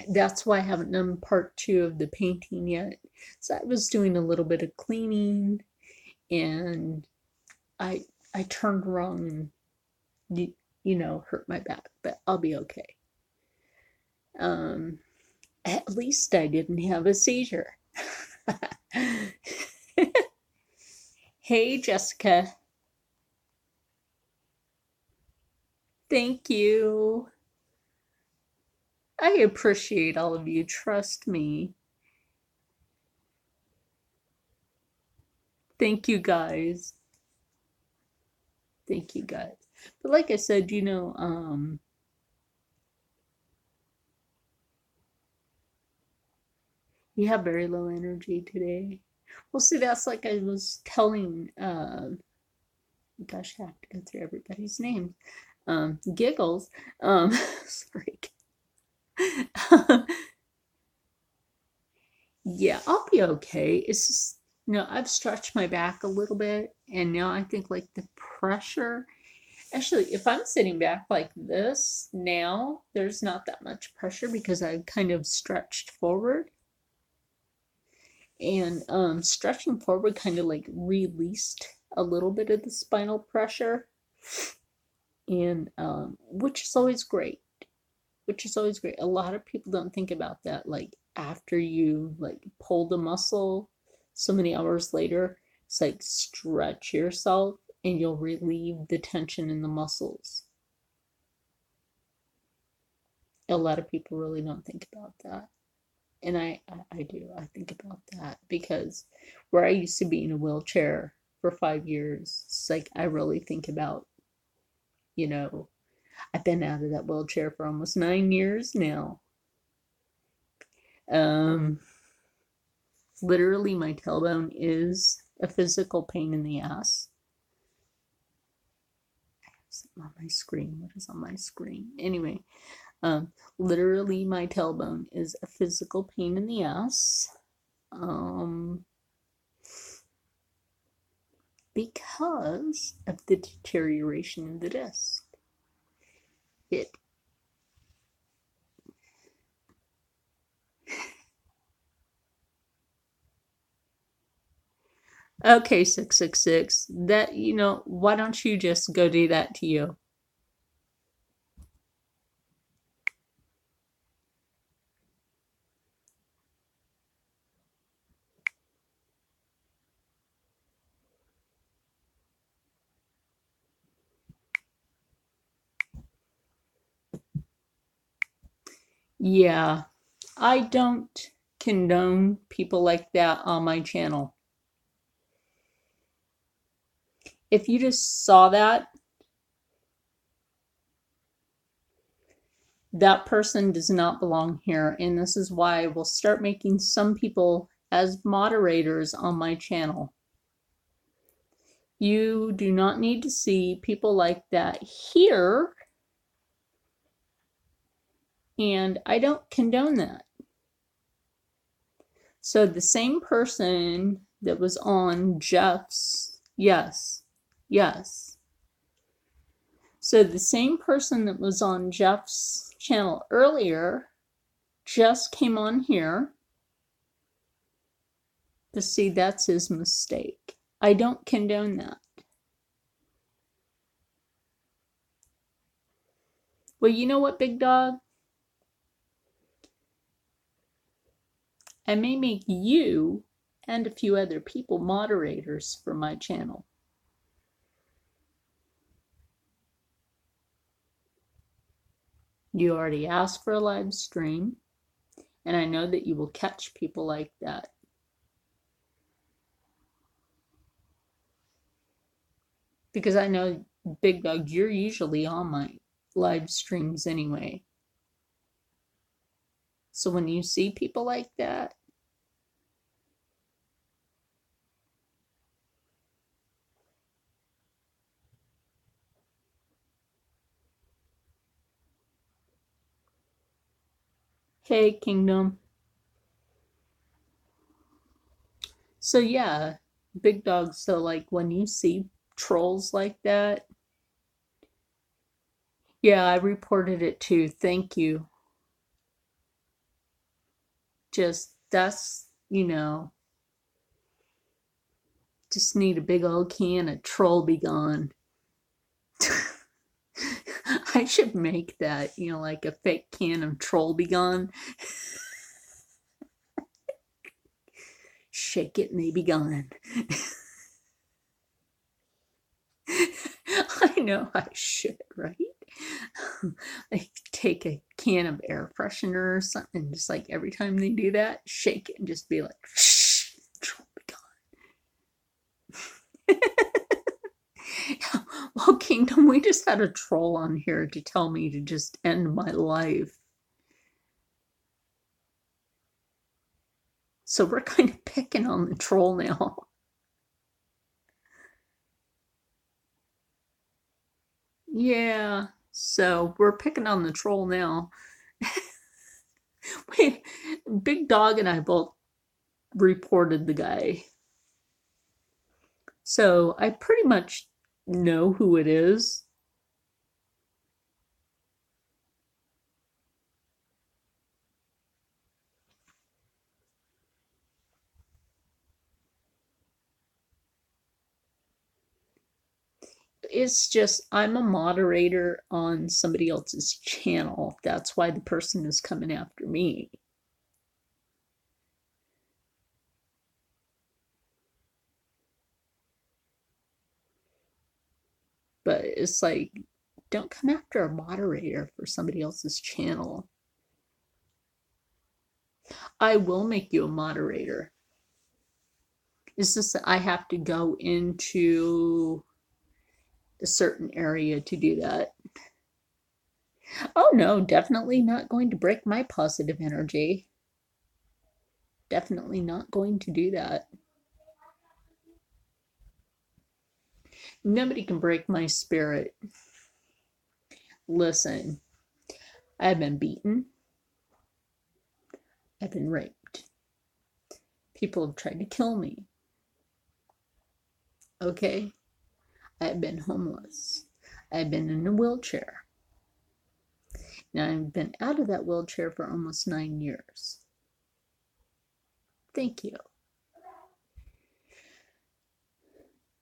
That's why I haven't done part 2 of the painting yet. So I was doing a little bit of cleaning, and I turned wrong and hurt my back, but I'll be okay. At least I didn't have a seizure. Hey, Jessica. Thank you. I appreciate all of you. Trust me. Thank you, guys. Thank you, guys. But like I said, you have very low energy today. Well, see, that's like I was telling, gosh, I have to go through everybody's name. Giggles. Sorry. Yeah, I'll be okay. It's just, I've stretched my back a little bit, and now I think like the pressure. Actually, if I'm sitting back like this now, there's not that much pressure because I've kind of stretched forward. And stretching forward kind of like released a little bit of the spinal pressure, and which is always great. A lot of people don't think about that. Like after you like pull the muscle, so many hours later, it's like stretch yourself and you'll relieve the tension in the muscles. A lot of people really don't think about that. And I do. I think about that because where I used to be in a wheelchair for 5 years, it's like I really think about, I've been out of that wheelchair for almost 9 years now. Literally, my tailbone is a physical pain in the ass. I have something on my screen. What is on my screen? Anyway, literally, my tailbone is a physical pain in the ass. Because of the deterioration in the disc. Okay, 666. That, why don't you just go do that to you? Yeah, I don't condone people like that on my channel. If you just saw that person does not belong here, and this is why I will start making some people as moderators on my channel. You do not need to see people like that here, and I don't condone that. So the same person that was on Jeff's, yes. So the same person that was on Jeff's channel earlier just came on here. To see, that's his mistake. I don't condone that. Well, you know what, Big Dog? I may make you and a few other people moderators for my channel. You already asked for a live stream, and I know that you will catch people like that. Because I know, Big Dog, you're usually on my live streams anyway. So when you see people like that, hey, Kingdom. So yeah, Big Dog, so like when you see trolls like that, yeah, I reported it too. Thank you. Just, that's, just need a big old can of Troll Be Gone. I should make that, like a fake can of Troll Be Gone. Shake it and they be gone. I know I should, right? Like take a can of air freshener or something, just like every time they do that, shake it and just be like, shh, Troll Be Gone. Well, Kingdom, we just had a troll on here to tell me to just end my life. So we're kind of picking on the troll now. Yeah, so we're picking on the troll now. Wait, Big Dog and I both reported the guy. So I pretty much know who it is. It's just I'm a moderator on somebody else's channel. That's why the person is coming after me. But it's like, don't come after a moderator for somebody else's channel. I will make you a moderator. It's just that I have to go into a certain area to do that. Oh no, definitely not going to break my positive energy. Definitely not going to do that. Nobody can break my spirit. Listen, I've been beaten. I've been raped. People have tried to kill me. Okay? I've been homeless. I've been in a wheelchair. Now I've been out of that wheelchair for almost 9 years. Thank you.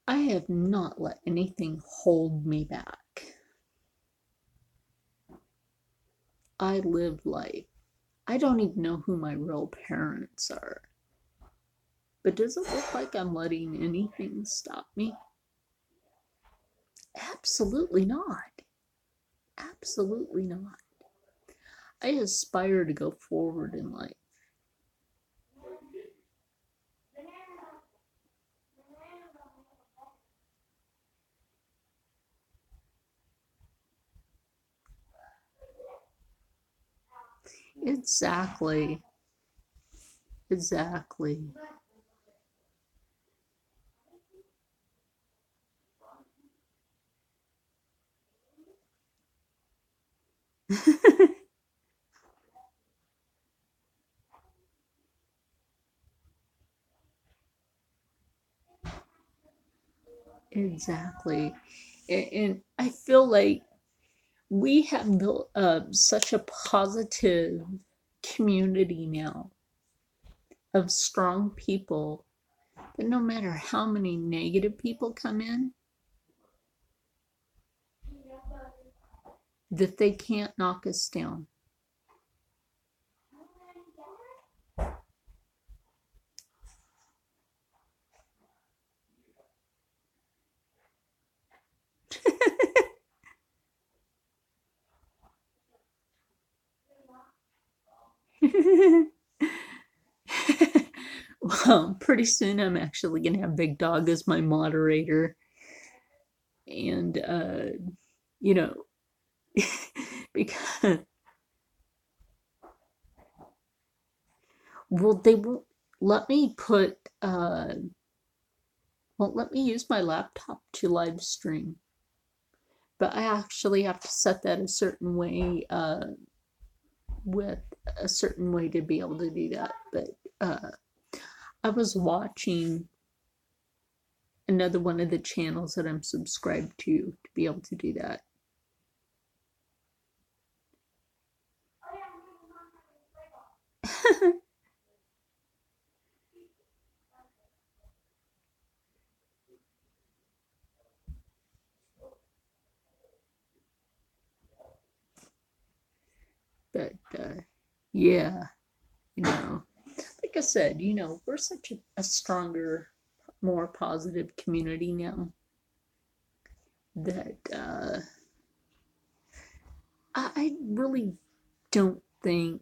I have not let anything hold me back. I live life. I don't even know who my real parents are. But does it look like I'm letting anything stop me? Absolutely not. Absolutely not. I aspire to go forward in life. Exactly. Exactly. Exactly. And I feel like we have built such a positive community now of strong people that no matter how many negative people come in, that they can't knock us down. Well, pretty soon I'm actually going to have Big Dog as my moderator. And, you know, because, well, they won't let me won't let me use my laptop to live stream. But I actually have to set that a certain way, with a certain way to be able to do that. But I was watching another one of the channels that I'm subscribed to be able to do that. Yeah, like I said, we're such a stronger, more positive community now that I really don't think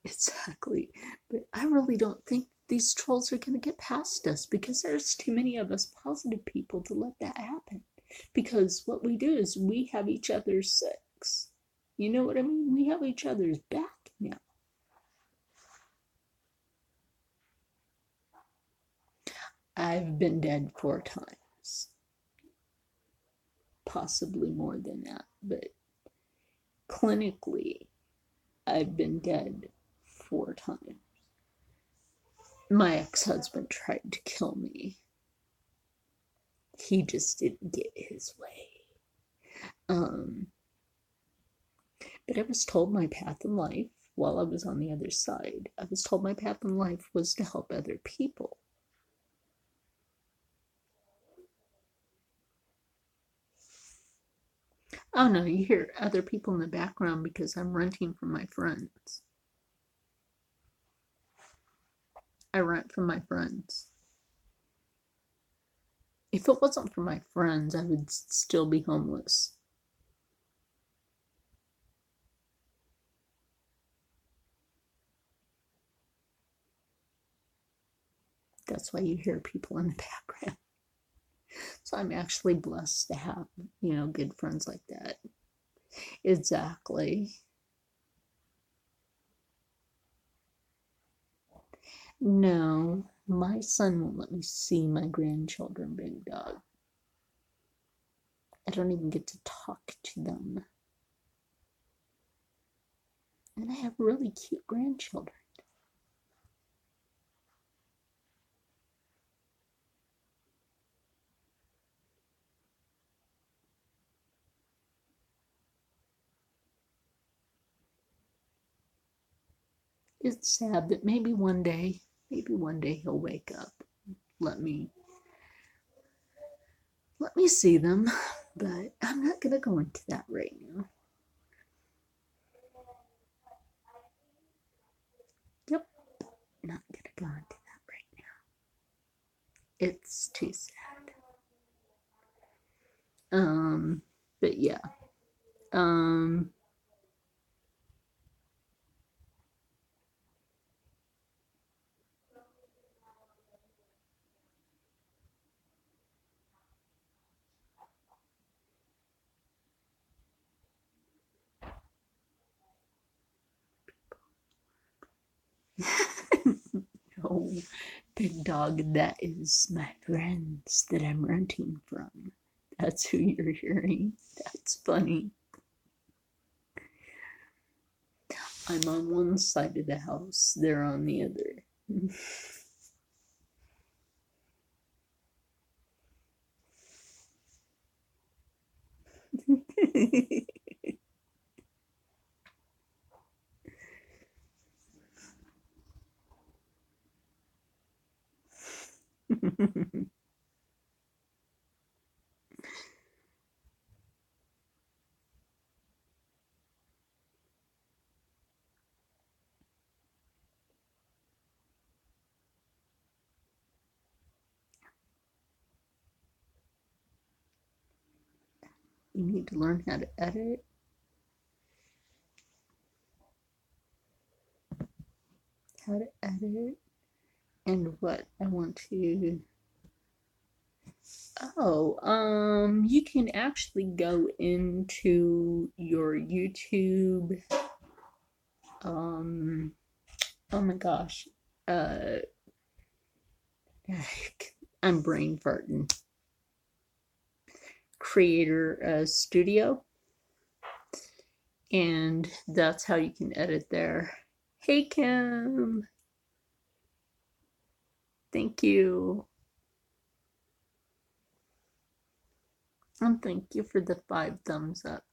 exactly, but I really don't think these trolls are going to get past us because there's too many of us positive people to let that happen. Because what we do is we have each other's six. You know what I mean? We have each other's back now. I've been dead 4 times, possibly more than that, but clinically, I've been dead 4 times. My ex husband tried to kill me. He just didn't get his way. But I was told my path in life while I was on the other side. I was told my path in life was to help other people. Oh no, you hear other people in the background because I'm renting from my friends. I rent from my friends. If it wasn't for my friends, I would still be homeless. That's why you hear people in the background. So I'm actually blessed to have, good friends like that. Exactly. No, my son won't let me see my grandchildren, Big Dog. I don't even get to talk to them. And I have really cute grandchildren. It's sad that maybe one day he'll wake up. Let me see them, but I'm not gonna go into that right now. Yep, not gonna go into that right now. It's too sad. But yeah. Um, no, Big Dog, that is my friends that I'm renting from. That's who you're hearing. That's funny. I'm on one side of the house, they're on the other. You need to learn how to edit. How to edit and what I want to. Oh, you can actually go into your YouTube. Um, oh my gosh. Uh, I'm brain farting. Creator Studio, and that's how you can edit there. Hey Kim, thank you. And thank you for the 5 thumbs up.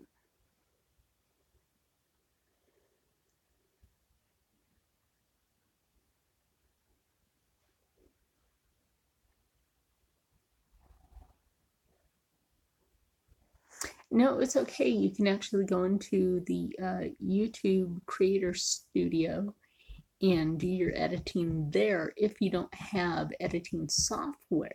No, it's okay. You can actually go into the YouTube Creator Studio and do your editing there if you don't have editing software.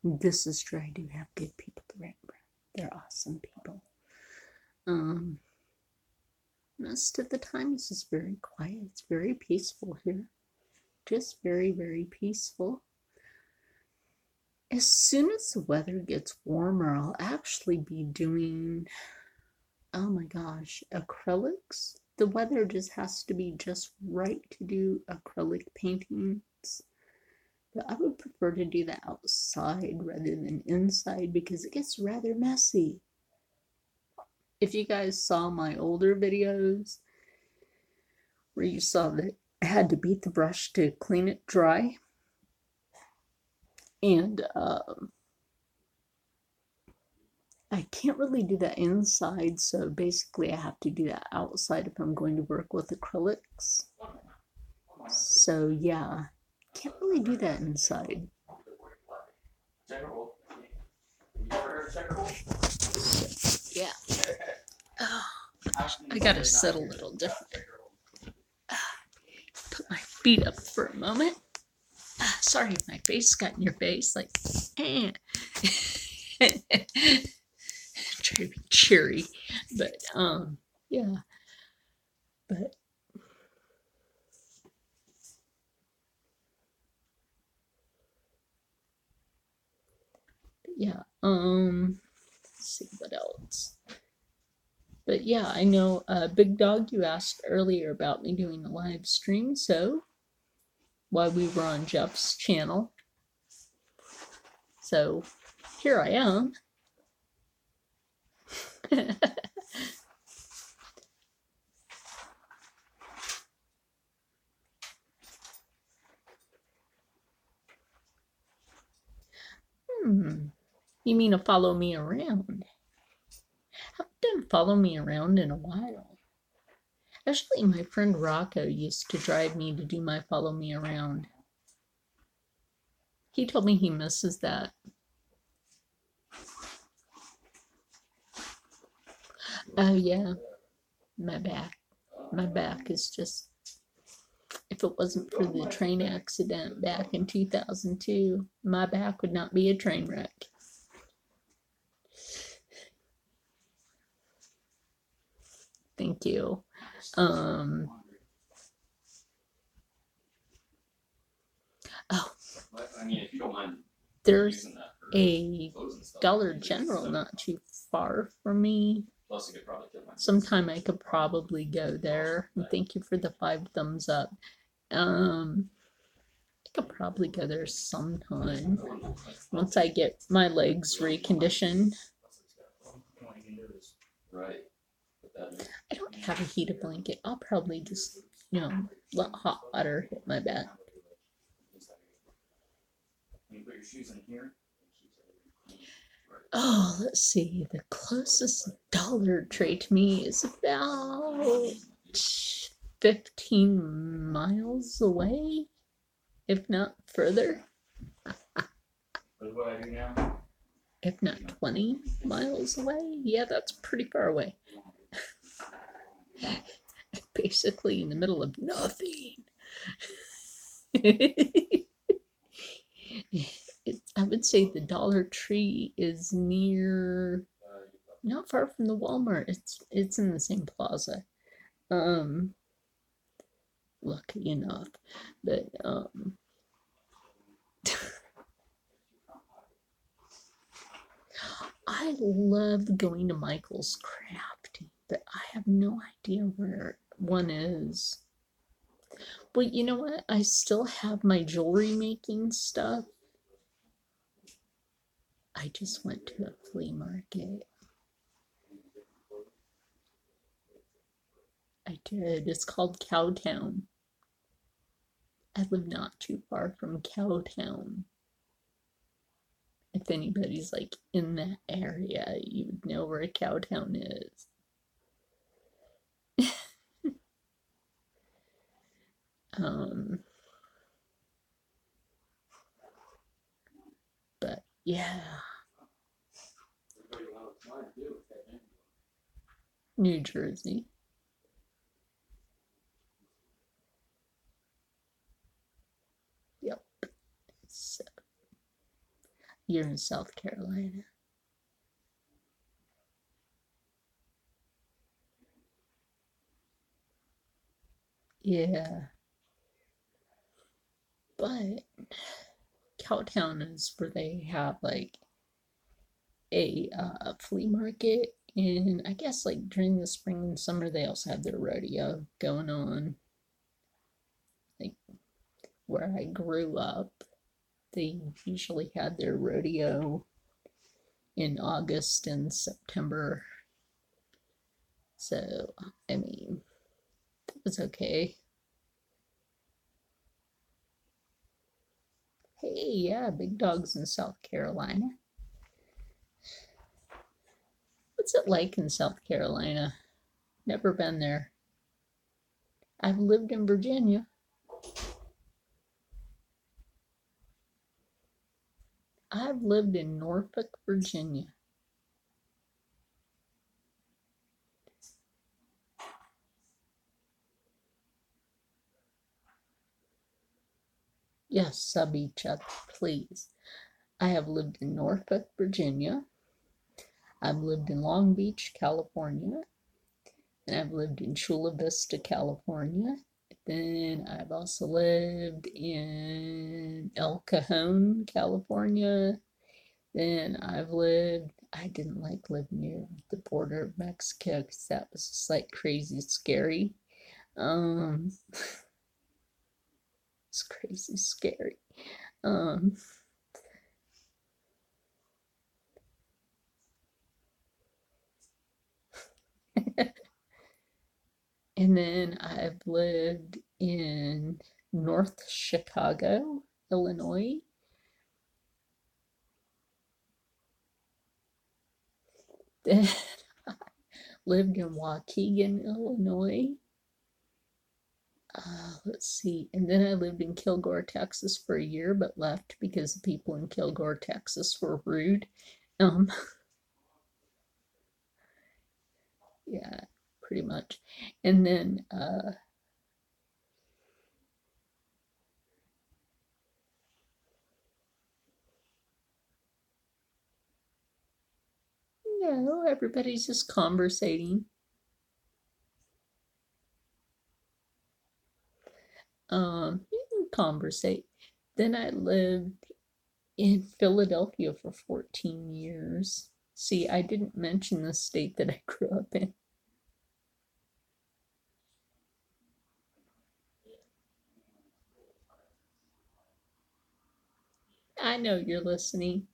This is true. I do have good people to rent from. They're awesome people. Most of the time, it's just very quiet. It's very peaceful here. Just very, very peaceful. As soon as the weather gets warmer, I'll actually be doing, oh my gosh, acrylics. The weather just has to be just right to do acrylic paintings. But I would prefer to do that outside rather than inside because it gets rather messy. If you guys saw my older videos where you saw that I had to beat the brush to clean it dry, and I can't really do that inside, so basically I have to do that outside if I'm going to work with acrylics. So yeah, can't really do that inside. So, yeah. Oh, I gotta sit a little different. Put my feet up for a moment. Sorry if my face got in your face, like, eh. Try to be cheery, but yeah, but yeah, let's see what else. But yeah, I know, Big Dog, you asked earlier about me doing a live stream, so while we were on Jeff's channel, so here I am. You mean to follow me around? Haven't followed me around in a while. Actually, my friend Rocco used to drive me to do my follow me around. He told me he misses that. Oh yeah, my back. My back is just, if it wasn't for the train accident back in 2002, my back would not be a train wreck. Thank you. Oh, I mean, if you don't mind, there's a Dollar General not too far from me. Sometime I could probably go there. And thank you for the 5 thumbs up. I could probably go there sometime once I get my legs reconditioned. Right. I don't have a heated blanket. I'll probably just, let hot water hit my back. Oh, let's see. The closest Dollar Tree to me is about 15 miles away, if not further. What I do now? If not 20 miles away. Yeah, that's pretty far away. Basically in the middle of nothing. I would say the Dollar Tree is near, not far from the Walmart. It's in the same plaza. Lucky enough, but I love going to Michael's Crafting, but I have no idea where one is. Well, you know what? I still have my jewelry making stuff. I just went to a flea market. I did. It's called Cowtown. I live not too far from Cowtown. I if anybody's like in that area, you would know where Cowtown is. But yeah, New Jersey. Yep. So you're in South Carolina. Yeah. But Cowtown is where they have like a flea market, and I guess like during the spring and summer they also have their rodeo going on. Like where I grew up, they usually had their rodeo in August and September. So I mean, it was okay. Hey, yeah, big dogs in South Carolina. What's it like in South Carolina? Never been there. I've lived in Virginia. I've lived in Norfolk, Virginia. Yes, sub each other, please. I have lived in Norfolk, Virginia. I've lived in Long Beach, California. And I've lived in Chula Vista, California. Then I've also lived in El Cajon, California. Then I didn't like living near the border of Mexico because that was just like crazy scary. It's crazy scary. Um, and then I've lived in North Chicago, Illinois. Then I lived in Waukegan, Illinois. Let's see. And then I lived in Kilgore, Texas for a year, but left because the people in Kilgore, Texas were rude. Yeah, pretty much. And then no, everybody's just conversating. You can conversate. Then I lived in Philadelphia for 14 years. See, I didn't mention the state that I grew up in. I know you're listening.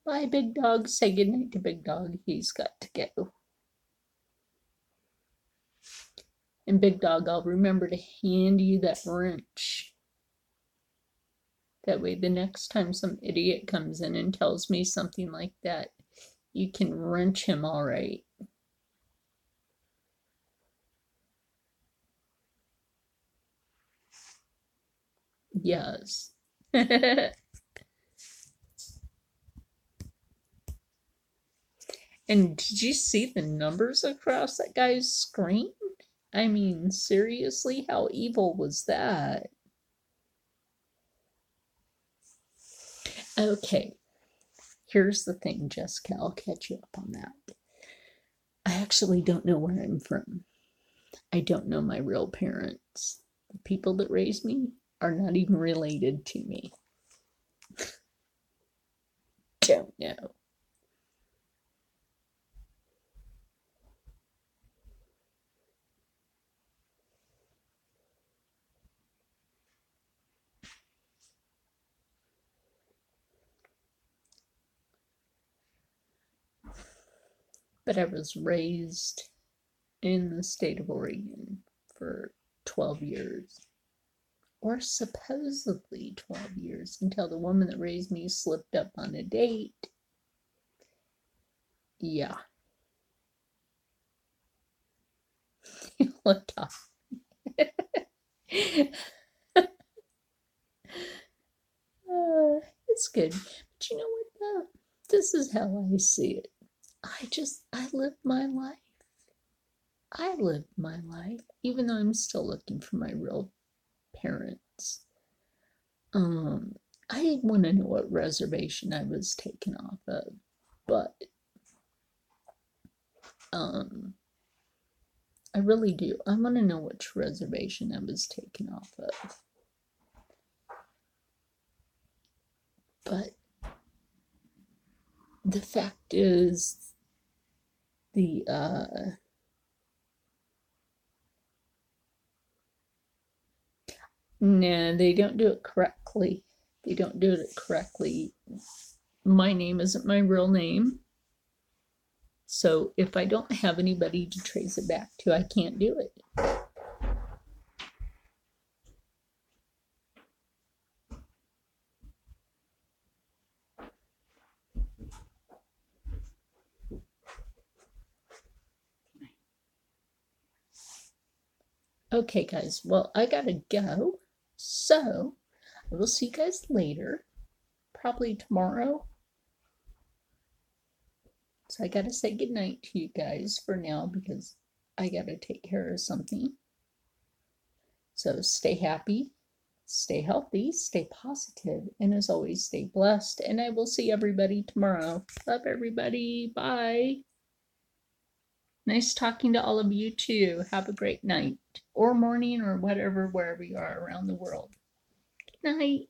Bye, Big Dog. Say goodnight to Big Dog. He's got to go. And Big Dog, I'll remember to hand you that wrench. That way, the next time some idiot comes in and tells me something like that, you can wrench him all right. Yes. And did you see the numbers across that guy's screen? I mean, seriously, how evil was that? Okay, here's the thing, Jessica. I'll catch you up on that. I actually don't know where I'm from. I don't know my real parents. The people that raised me are not even related to me. Don't know. But I was raised in the state of Oregon for 12 years. Or supposedly 12 years, until the woman that raised me slipped up on a date. Yeah. You looked off. It's good. But you know what, though? This is how I see it. I live my life. I live my life, even though I'm still looking for my real parents. I want to know what reservation I was taken off of, but I really do. I want to know which reservation I was taken off of. But the fact is, no, they don't do it correctly. They don't do it correctly. My name isn't my real name. So if I don't have anybody to trace it back to, I can't do it. Okay, guys, well, I gotta go. So I will see you guys later, probably tomorrow. So I gotta say goodnight to you guys for now because I gotta take care of something. So stay happy, stay healthy, stay positive, and as always, stay blessed. And I will see everybody tomorrow. Love everybody. Bye. Nice talking to all of you too. Have a great night or morning or whatever, wherever you are around the world. Good night.